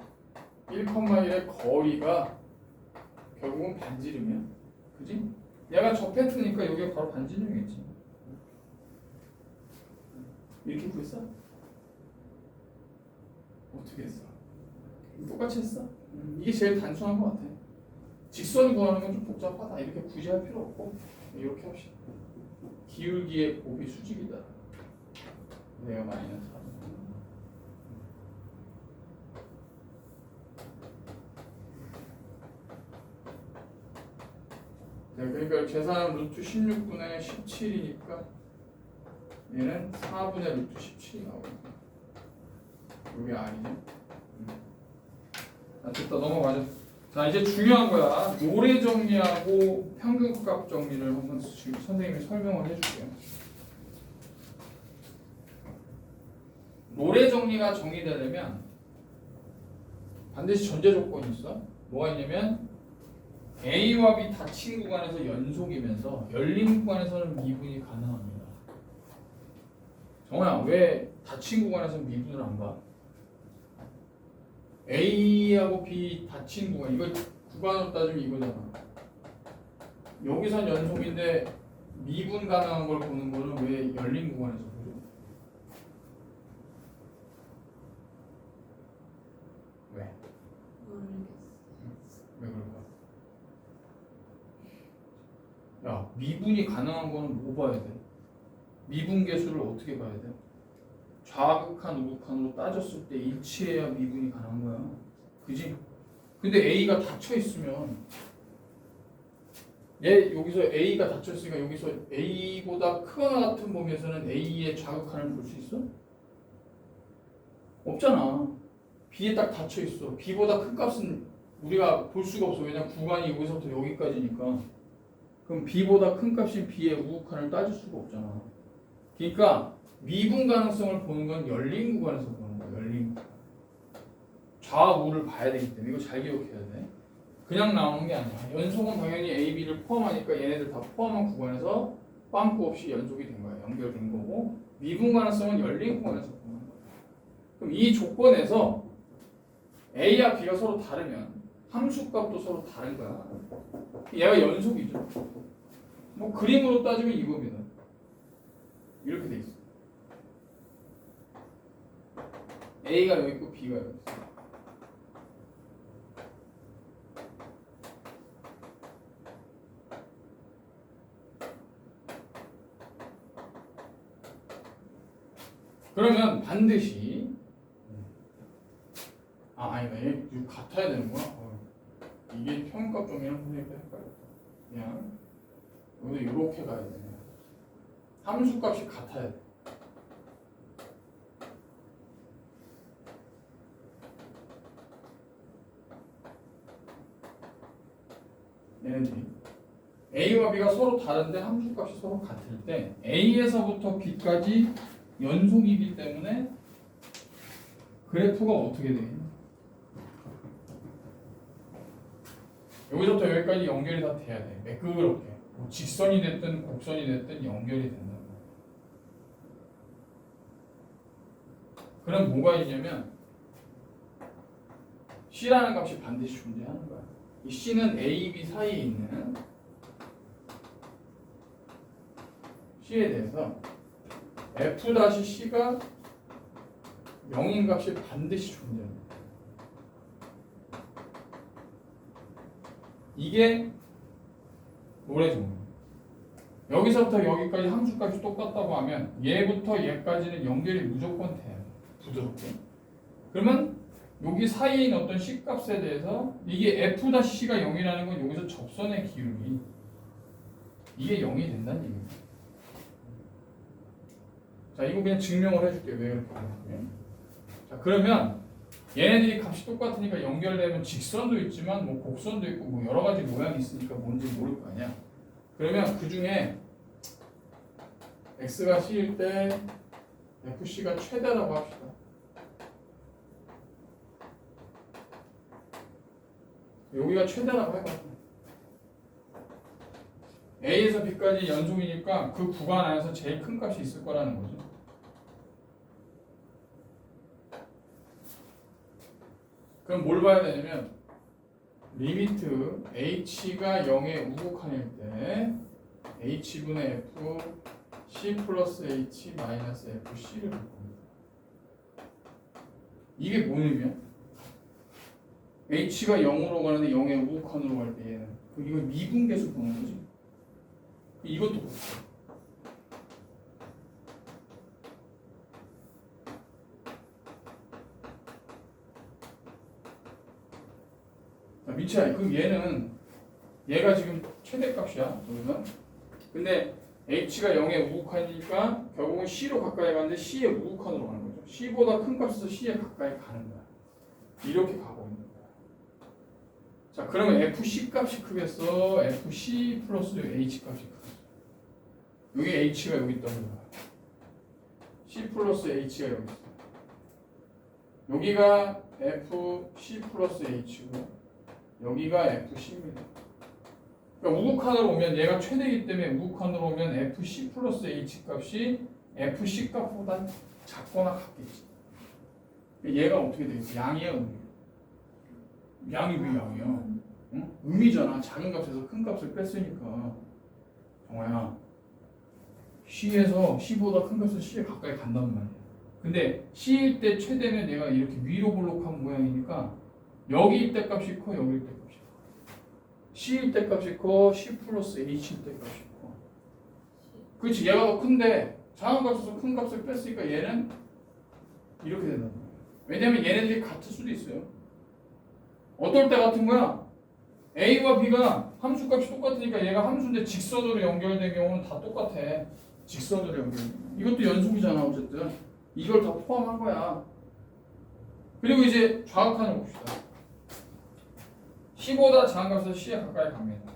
1,1의 거리가 결국은 반지름이야. 그지? 얘가 접했으니까 여기가 바로 반지름이겠지. 이렇게 구했어? 어떻게 했어? 똑같이 했어? 이게 제일 단순한 것 같아. 직선 구하는 건 좀 복잡하다. 이렇게 굳이 할 필요 없고 이렇게 합시다. 기울기의 곱이 수직이다. 내가 마이너스 4. 네, 그러니까 계산은 루트 16분의 17이니까 얘는 4분의 루트 17이 나오거든요. 이게 R이죠. 자, 됐다. 넘어가자. 자, 이제 중요한 거야. 노래 정리하고 평균값 정리를 한번 지금 선생님이 설명을 해줄게요. 노래 정리가 정의되려면 반드시 전제 조건이 있어. 뭐가 있냐면 A와 B 닫힌 구간에서 연속이면서 열린 구간에서는 미분이 가능합니다. 정호야, 왜 닫힌 구간에서는 미분을 안 봐? A하고 B 닫힌 구간, 이거 구간으로 따지면 이거잖아. 여기선 연속인데 미분 가능한 걸 보는 거는 왜 열린 구간에서 보죠? 왜? 왜 그럴까? 야, 미분이 가능한 거는 뭐 봐야 돼? 미분 계수를 어떻게 봐야 돼? 좌극한 우극한으로 따졌을 때 일치해야 미분이 가능한 거야. 그지? 근데 A가 닫혀 있으면 얘 여기서 A가 닫혀 있으니까 여기서 A보다 크거나 같은 범위에서는 A의 좌극한을 볼 수 있어? 없잖아. B에 딱 닫혀 있어. B보다 큰 값은 우리가 볼 수가 없어. 왜냐면 구간이 여기서부터 여기까지니까. 그럼 B보다 큰 값인 B의 우극한을 따질 수가 없잖아. 그러니까 미분 가능성을 보는 건 열린 구간에서 보는 거야. 열린 구간. 좌우를 봐야 되기 때문에 이거 잘 기억해야 돼. 그냥 나오는 게 아니야. 연속은 당연히 A, B를 포함하니까 얘네들 다 포함한 구간에서 빵꾸 없이 연속이 된 거야. 연결된 거고 미분 가능성은 열린 구간에서 보는 거야. 그럼 이 조건에서 A와 B가 서로 다르면 함수값도 서로 다른 거야. 얘가 연속이죠. 뭐 그림으로 따지면 이겁니다. 이렇게 돼 있어. A가 여기 있고 B가 여기 있어. 그러면 반드시 아니다. 얘 이거 같아야 되는구나. 이게 평균값 정리랑 선생님도 헷갈렸다. 그냥 여기도 이렇게 가야 돼. 함수값이 같아야 돼. 얘네들이 A와 B가 서로 다른데 함수값이 서로 같을 때 A에서부터 B까지 연속이기 때문에 그래프가 어떻게 돼? 여기서부터 여기까지 연결이 다 돼야 돼. 매끄럽게. 뭐 직선이 됐든 곡선이 됐든 연결이 된다는 거야. 그럼 뭐가 있냐면 C라는 값이 반드시 존재하는 거야. 이 C는 A, B 사이에 있는 C에 대해서 F-C가 0인 값이 반드시 존재합니다. 이게 노래 정리. 여기서부터 여기까지 함수값이 똑같다고 하면 얘부터 얘까지는 연결이 무조건 돼요. 부드럽게. 그러면 여기 사이에 있는 어떤 C값에 대해서 이게 F-C가 0이라는 건 여기서 접선의 기울기 이게 0이 된다는 얘기입니다. 자, 이거 그냥 증명을 해줄게요. 왜 그렇게 하냐면 자, 그러면 얘네들이 값이 똑같으니까 연결되면 직선도 있지만 뭐 곡선도 있고 뭐 여러 가지 모양이 있으니까 뭔지 모를 거 아니야. 그러면 그 중에 x가 c일 때 fc가 최대라고 합시다. 여기가 최대라고 해봐. A에서 B까지 연속이니까 그 구간 안에서 제일 큰 값이 있을 거라는 거죠. 그럼 뭘 봐야 되냐면 리미트 h가 0의 우극한일 때 h분의 f c 플러스 h 마이너스 fc를 볼 겁니다. 이게 뭔 의미야? h가 0으로 가는데 0의 우극한으로 갈 때 얘는 이거 미분계수 보는 거지. 이것도 그렇고. 미치야. 그럼 얘가 지금 최대값이야. 여기서. 근데 h가 0의 우극한이니까 결국은 c로 가까이 가는데 c의 우극한으로 가는 거죠. c보다 큰 값에서 c에 가까이 가는 거야. 이렇게 가고 있는 거야. 자, 그러면 fc 값이 크겠어? fc 플러스 h 값이 크겠어? 여기 h가 여기 있다는 거야. c 플러스 h가 여기 있어. 여기가 fc 플러스 h고 여기가 fc입니다. 그러니까 우극한으로 오면 얘가 최대이기 때문에 우극한으로 오면 fc 플러스 h 값이 fc 값보다 작거나 같겠지. 얘가 어떻게 되겠어? 양이야, 음이야? 양이 왜 양이야? 응? 음이잖아. 작은 값에서 큰 값을 뺐으니까. 정화야. C에서 C보다 큰 값은 C에 가까이 간단 말이야. 근데 C일 때 최대면 얘가 이렇게 위로 볼록한 모양이니까 여기일 때 값이 커, 여기일 때 값이 커. C일 때 값이 커, C 플러스 H일 때 값이 커. 그렇지, 얘가 더 큰데 작은 값에서 큰 값을 뺐으니까 얘는 이렇게 된단 말이야. 왜냐면 얘네들이 같을 수도 있어요. 어떨 때 같은 거야? A와 B가 함수값이 똑같으니까 얘가 함수인데 직선으로 연결된 경우는 다 똑같아. 직선으로 연결. 이것도 연속이잖아 어쨌든. 이걸 다 포함한 거야. 그리고 이제 좌극한을 봅시다. C보다 작은 값에서 C에 가까이 갑니다.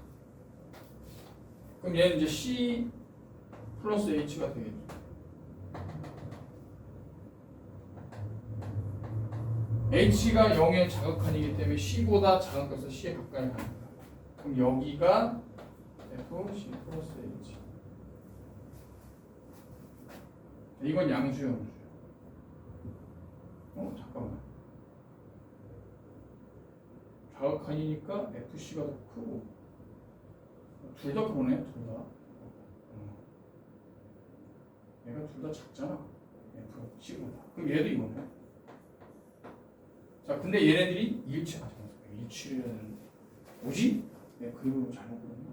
그럼 얘는 이제 C 플러스 H가 되겠죠. H가 0의 자극한이기 때문에 C보다 작은 값에서 C에 가까이 갑니다. 그럼 여기가 F, C 플러스 H. 이건 양수야, 음수야. 잠깐만. 자극한이니까 FC가 더 크고 둘 다 그러네, 둘 다. 얘가 둘 다 작잖아. F, C보다. 그럼 얘도 이거네. 자, 근데 얘네들이 일치하지 않아요. 일치는 뭐지? 내가 그림으로 잘못 그렸나?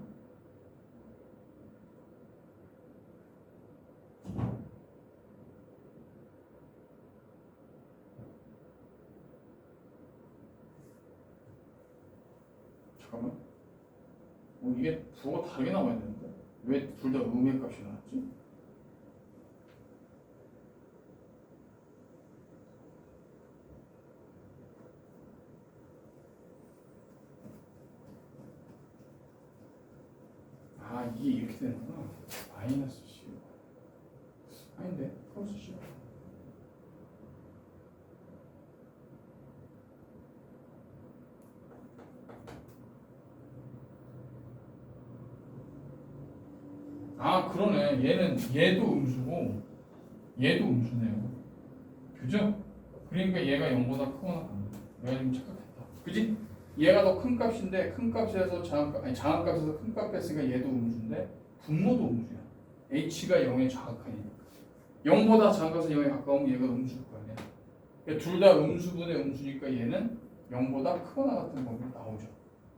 잠깐만. 이게 부호가 다르게 나와야 되는데 왜 둘 다 음의 값이 나왔지? 아, 이게 이렇게 되는구나. 마이너스 C. 아닌데, 플러스 C. 아, 그러네. 얘도 음수고, 얘도 음수네요. 그죠? 그러니까 얘가 0보다 크거나 같네. 내가 지금 착각했다. 그지? 얘가 더 큰 값인데 큰 값에서 작은 값에서 큰 값 뺐으니까 얘도 음수인데 분모도 음수야. h가 0의 좌극한이니까 0보다 작은 값은 0에 가까우면 얘가 음수일 거 아니야. 그러니까 둘 다 음수분의 음수니까 얘는 0보다 크거나 같은 범위 나오죠.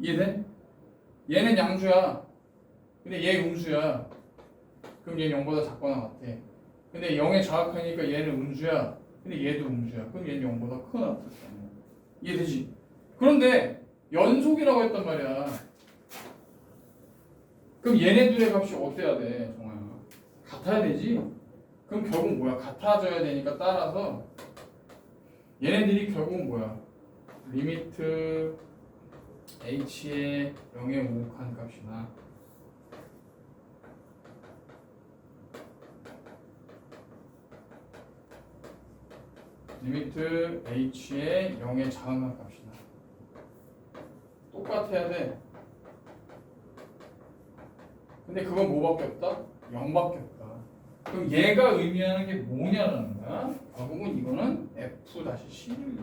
이해돼? 얘는 양수야. 근데 얘 음수야. 그럼 얘 0보다 작거나 같아. 근데 0에 좌극하니까 얘는 음수야. 근데 얘도 음수야. 그럼 얘는 0보다 크거나 같을 거 아니야. 이해되지? 그런데 연속이라고 했단 말이야. 그럼 얘네들의 값이 어때야 돼, 정아야? 같아야 되지? 그럼 결국 뭐야? 같아져야 되니까 따라서 얘네들이 결국은 뭐야? 리미트 h의 0에 오목한 값이나 리미트 h의 0에 자음한 값이나 똑같아야 돼. 근데 그건 뭐밖에 없다? 0밖에 없다. 그럼 얘가 의미하는 게 뭐냐라는 거야. 결국은 이거는 f-c를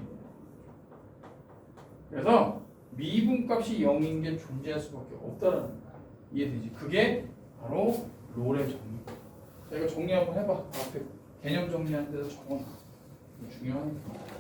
그래서 미분값이 0인 게 존재할 수밖에 없다라는 거야. 이해되지? 그게 바로 롤의 정리. 자, 이거 정리 한번 해봐. 앞에 개념 정리하는 데서 적어놔. 이거 중요하니까.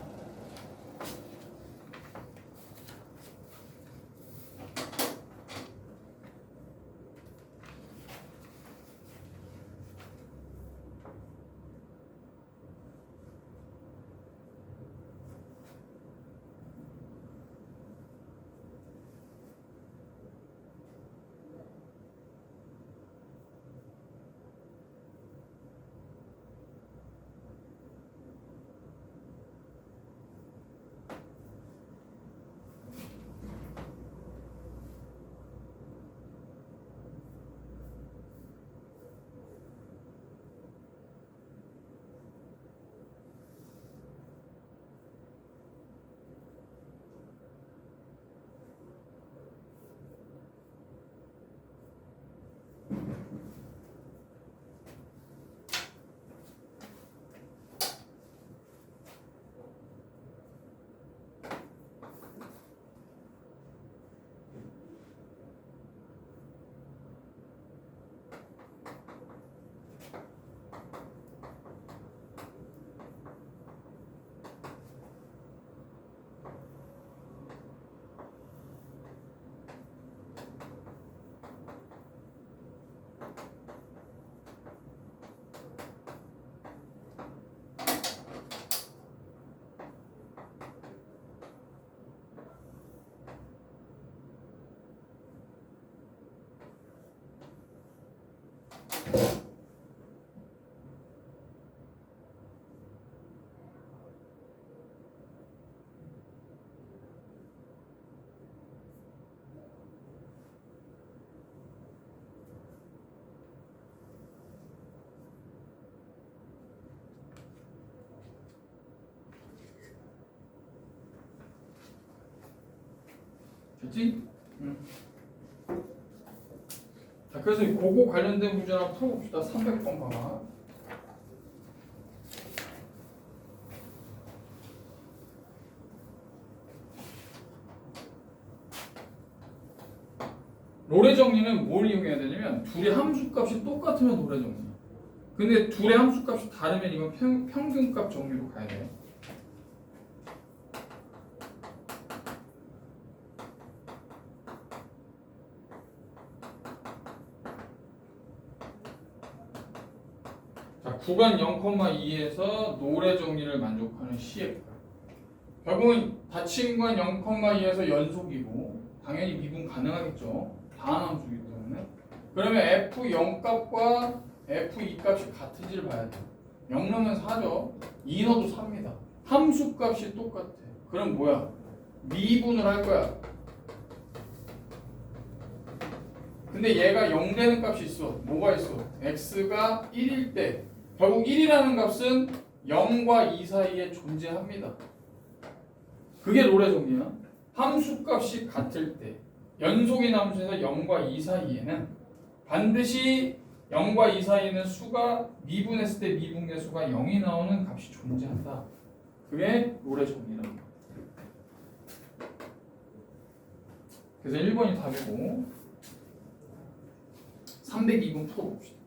됐지? 응. 자, 그래서 그거 관련된 문제 하나 풀어봅시다. 300번 봐봐. 롤의 정리는 뭘 이용해야 되냐면 둘의 함수값이 똑같으면 롤의 정리. 근데 둘의 함수값이 다르면 이건 평균값 정리로 가야 돼. 자, 구간 0,2에서 노래 정리를 만족하는 CF. 결국은 닫힌 구간 0,2에서 연속이고 당연히 미분 가능하겠죠. 다한 함수이기 때문에. 그러면 F0 값과 F2 값이 같은지를 봐야 돼요. 0 넣으면 4죠. 2 넣어도 4입니다. 함수 값이 똑같아. 그럼 뭐야? 미분을 할 거야. 근데 얘가 0 되는 값이 있어. 뭐가 있어? x가 1일 때 결국 1이라는 값은 0과 2 사이에 존재합니다. 그게 롤의 정리야. 함수 값이 같을 때 연속인 함수에서 0과 2 사이에는 반드시 0과 2 사이에는 수가 미분했을 때 미분계수가 0이 나오는 값이 존재한다. 그게 롤의 정리라는 거야. 그래서 1번이 답이고 302번 풀어봅시다.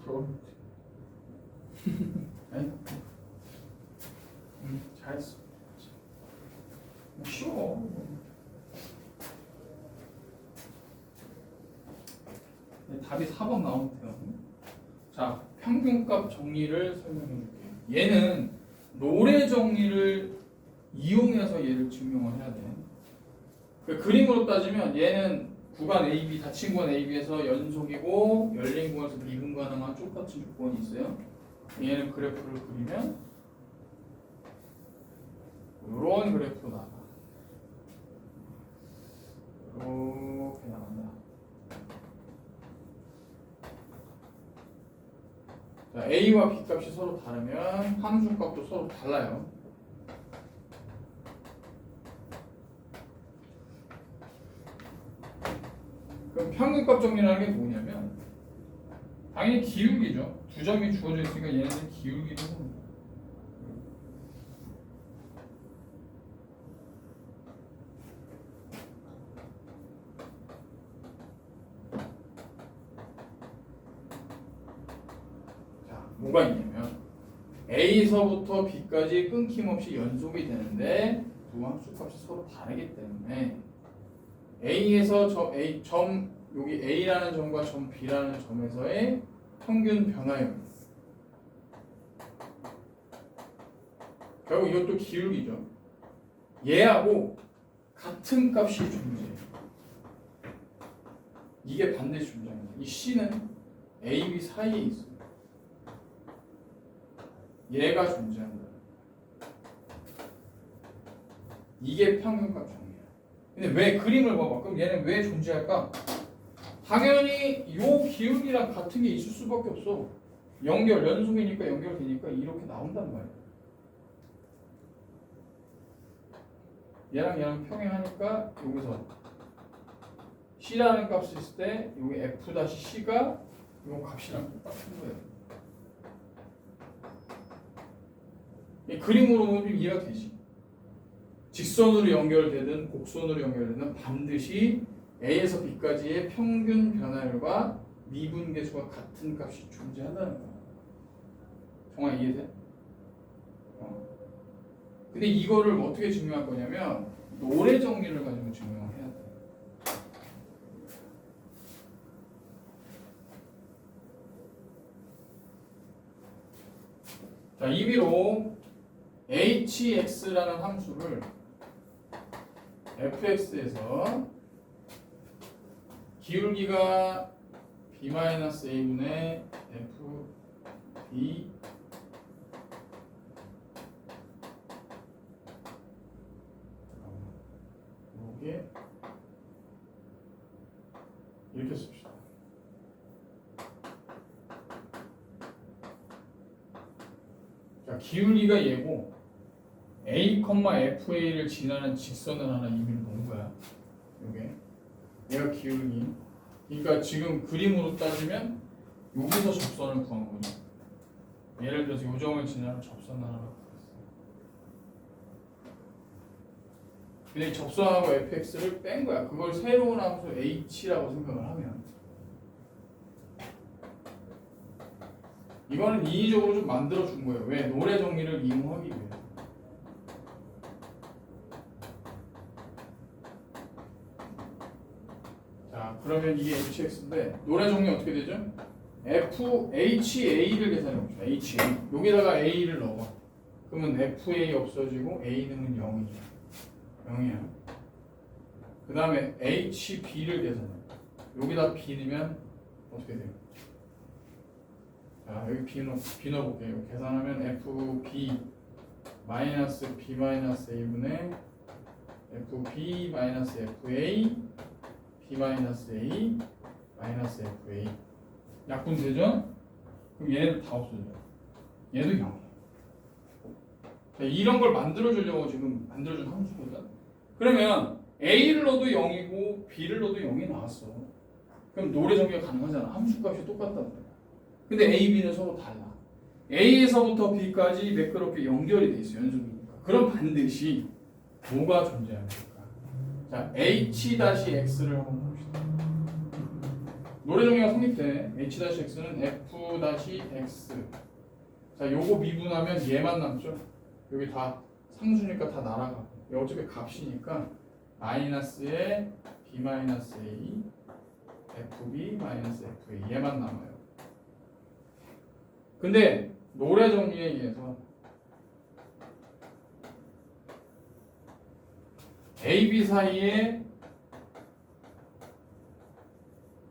풀어. 잘했어. 쉬워. 답이 4번 나오면 돼요. 자, 평균값 정리를 설명해 줄게요. 얘는 노래 정리를 이용해서 얘를 증명을 해야 돼. 그 그림으로 따지면 얘는 구간 AB, 닫힌 구간 AB에서 연속이고 열린 구간에서 미분 가능한 똑같은 조건이 있어요. 얘는 그래프를 그리면 이런 그래프로 나와. 이렇게 나간다. 자, A와 B 값이 서로 다르면 함수 값도 서로 달라요. 그럼 평균값 정리라는 게 뭐냐면 당연히 기울기죠. 두 점이 주어져 있으니까 얘네는 기울기도 합니다. 자, 뭐가 있냐면 A에서부터 B까지 끊김없이 연속이 되는데 두 함수값이 서로 다르기 때문에 A에서 점 여기 A라는 점과 점 B라는 점에서의 평균 변화율. 결국 이것도 기울기죠. 얘하고 같은 값이 존재해요. 이게 반드시 존재합니다. 이 C는 A, B 사이에 있어요. 얘가 존재한다. 이게 평균값 정리야. 근데 왜 그림을 봐봐. 그럼 얘는 왜 존재할까? 당연히 요 기울기랑 같은 게 있을 수밖에 없어. 연속이니까 연결되니까 이렇게 나온단 말이야. 얘랑 평행하니까 여기서 C라는 값이 있을 때 여기 F-C가 요 값이랑 똑같은 거예요. 이 그림으로 보면 좀 이해가 되지. 직선으로 연결되든 곡선으로 연결되든 반드시 A에서 B까지의 평균 변화율과 미분계수가 같은 값이 존재한다는 거야. 정말 이해돼? 근데 이거를 어떻게 증명할 거냐면 노래 정리를 가지고 증명을 해야 돼. 자, 임의로 hx라는 함수를 fx에서 기울기가 b-a분의 fb 이게 이렇게 씁시다. 자, 기울기가 얘고 a, fa를 지나는 직선을 하나 임의로 놓은 거야. 요게 얘가 기울기. 그러니까 지금 그림으로 따지면 여기서 접선을 구한 거죠. 예를 들어서 요 점을 지나는 접선 하나. 근데 이 접선하고 fx를 뺀 거야. 그걸 새로운 함수 h라고 생각을 하면 이거는 인위적으로 좀 만들어 준 거예요. 왜? 노래 정리를 이용하기 위해. 자, 그러면 이게 hx인데 노래 정리 어떻게 되죠? ha를 계산해 봅시다. ha 여기다가 a를 넣어봐. 그러면 fa 없어지고 a는 0이죠. 0이야. 그 다음에 hb를 계산해. 여기다 b 넣으면 어떻게 돼요? 자, 여기 b 넣어볼게요. 계산하면 fb 마이너스 b 마이너스 a분의 fb 마이너스 fa b 마이너스 a 마이너스 fa 약분 되죠? 그럼 얘네들 다 없어져요. 얘도 0이야. 자, 이런 걸 만들어주려고 지금 만들어준 함수거든. 그러면 a를 넣어도 0이고 b를 넣어도 0이 나왔어. 그럼 노래 정리가 가능하잖아. 함수값이 똑같단 말이야. 근데 a, b는 서로 달라. a에서부터 b까지 매끄럽게 연결이 돼 있어. 연속이니까. 그럼 반드시 뭐가 존재합니까? 자, h-x를 한번 봅시다. 노래 정리가 성립돼. h-x는 f-x. 자, 요거 미분하면 얘만 남죠. 여기 다 상수니까 다 날아가. 이거 어차피 값이니까 마이너스에 b-a fb-fa 얘만 남아요. 근데 노래 정리에 의해서 A, B 사이에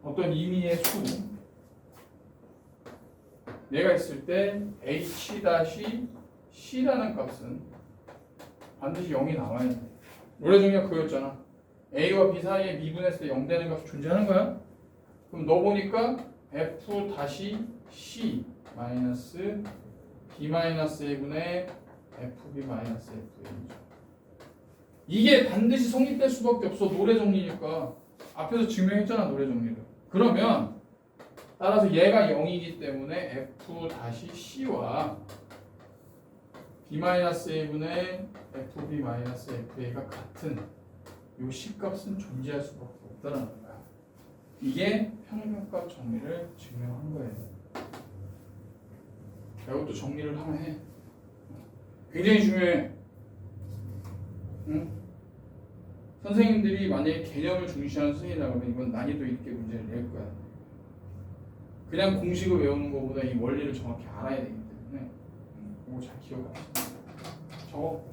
어떤 의미의 수 얘가 있을 때 H-C라는 값은 반드시 0이 나와야 돼. 노래 정리가 그거였잖아. A와 B 사이에 미분했을 때 0 되는 값이 존재하는 거야. 그럼 너 보니까 F-C 마이너스 B-A분의 FB-FA죠. 이게 반드시 성립될 수밖에 없어. 노래 정리니까. 앞에서 증명했잖아, 노래 정리를. 그러면 따라서 얘가 0이기 때문에 F-C와 B-A분의 FB-FA가 같은 요 C값은 존재할 수밖에 없다는 거야. 이게 평균값 정리를 증명한 거예요. 이것도 정리를 하면 해. 굉장히 중요해. 응? 선생님들이 만약에 개념을 중시하는 선생님이라고 하면 이건 난이도 있게 문제를 낼 거야. 그냥 공식을 외우는 것보다 이 원리를 정확히 알아야 되기 때문에 이거 잘 기억하시고 적어.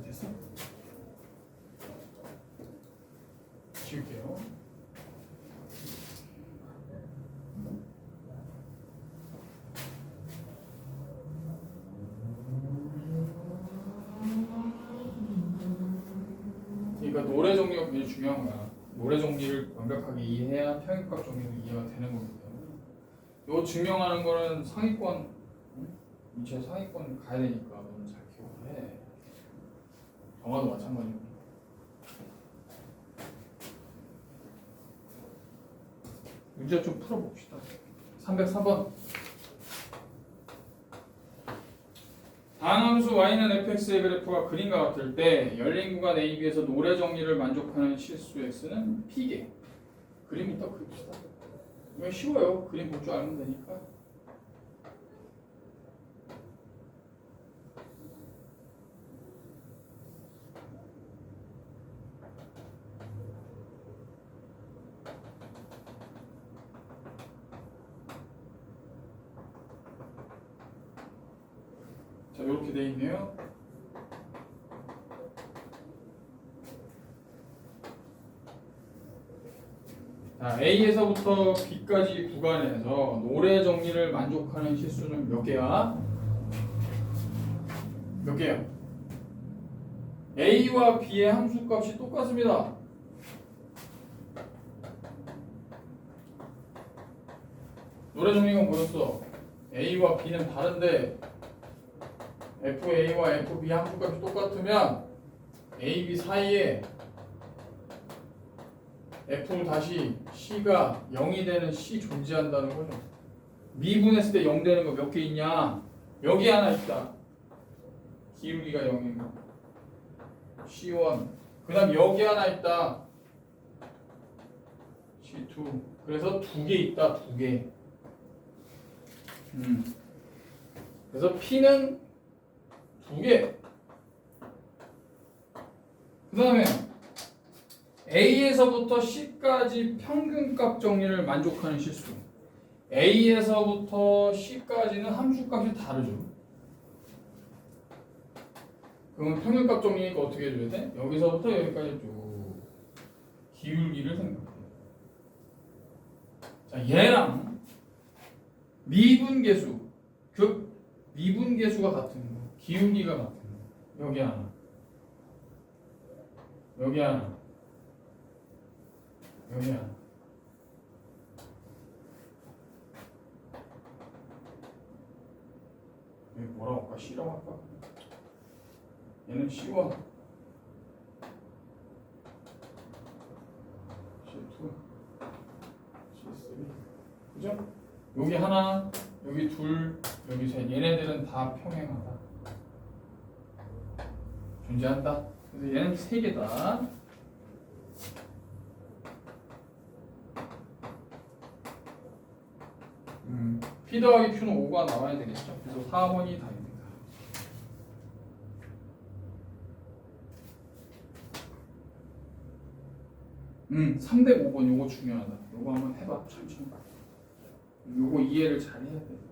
됐어? 지울게요. 그러니까 노래 정리가 굉장히 중요한 거야. 노래 정리를 완벽하게 이해해야 평균값 정리도 이해가 되는 거기 때문에 이거 증명하는 거는 상위권, 이체 상위권 가야 되니까 너는 잘 기억을 해. 정화도 마찬가지고. 문제 좀 풀어봅시다. 304번. 다항함수 y는 fx의 그래프가 그림과 같을 때 열린 구간 AB에서 노래 정리를 만족하는 실수 x는 p개. 그림부터 그립시다. 이건 쉬워요. 그림 볼 줄 알면 되니까. 자, 이렇게 돼 있네요. 자, A에서부터 B까지 구간에서 노래 정리를 만족하는 실수는 몇 개야? 몇 개야? A와 B의 함수값이 똑같습니다. 노래 정리가 뭐였어? A와 B는 다른데 FA와 FB 함수값이 똑같으면 A, B 사이에 F 다시 C가 0이 되는 C 존재한다는 거죠. 미분했을 때 0 되는 거 몇 개 있냐? 여기 하나 있다. 기울기가 0인 거. C1. 그 다음 여기 하나 있다. C2. 그래서 2개 있다. 2개. 그래서 P는 2개. 그 다음에 A에서부터 C까지 평균값 정리를 만족하는 실수. A에서부터 C까지는 함수값이 다르죠. 그러면 평균값 정리니까 어떻게 해줘야 돼? 여기서부터 여기까지 쭉 기울기를 생각해. 자, 얘랑 미분계수, 즉 미분계수가 같은 거, 기울기가 같은 거. 여기 하나, 여기 하나, 여기 하나. 여기 뭐라고 할까? C라고 할까? 얘는 C1, C2, C3. 그죠? 여기 하나, 여기 둘, 여기 셋. 얘네들은 다 평행하다. 존재한다. 그래서 얘는 세 개다. P 더하기 Q는 5가 나와야 되겠죠. 그래서 4번이 답입니다. 305번 요거 중요하다. 요거 한번 해봐. 천천히. 요거 이해를 잘 해야 돼.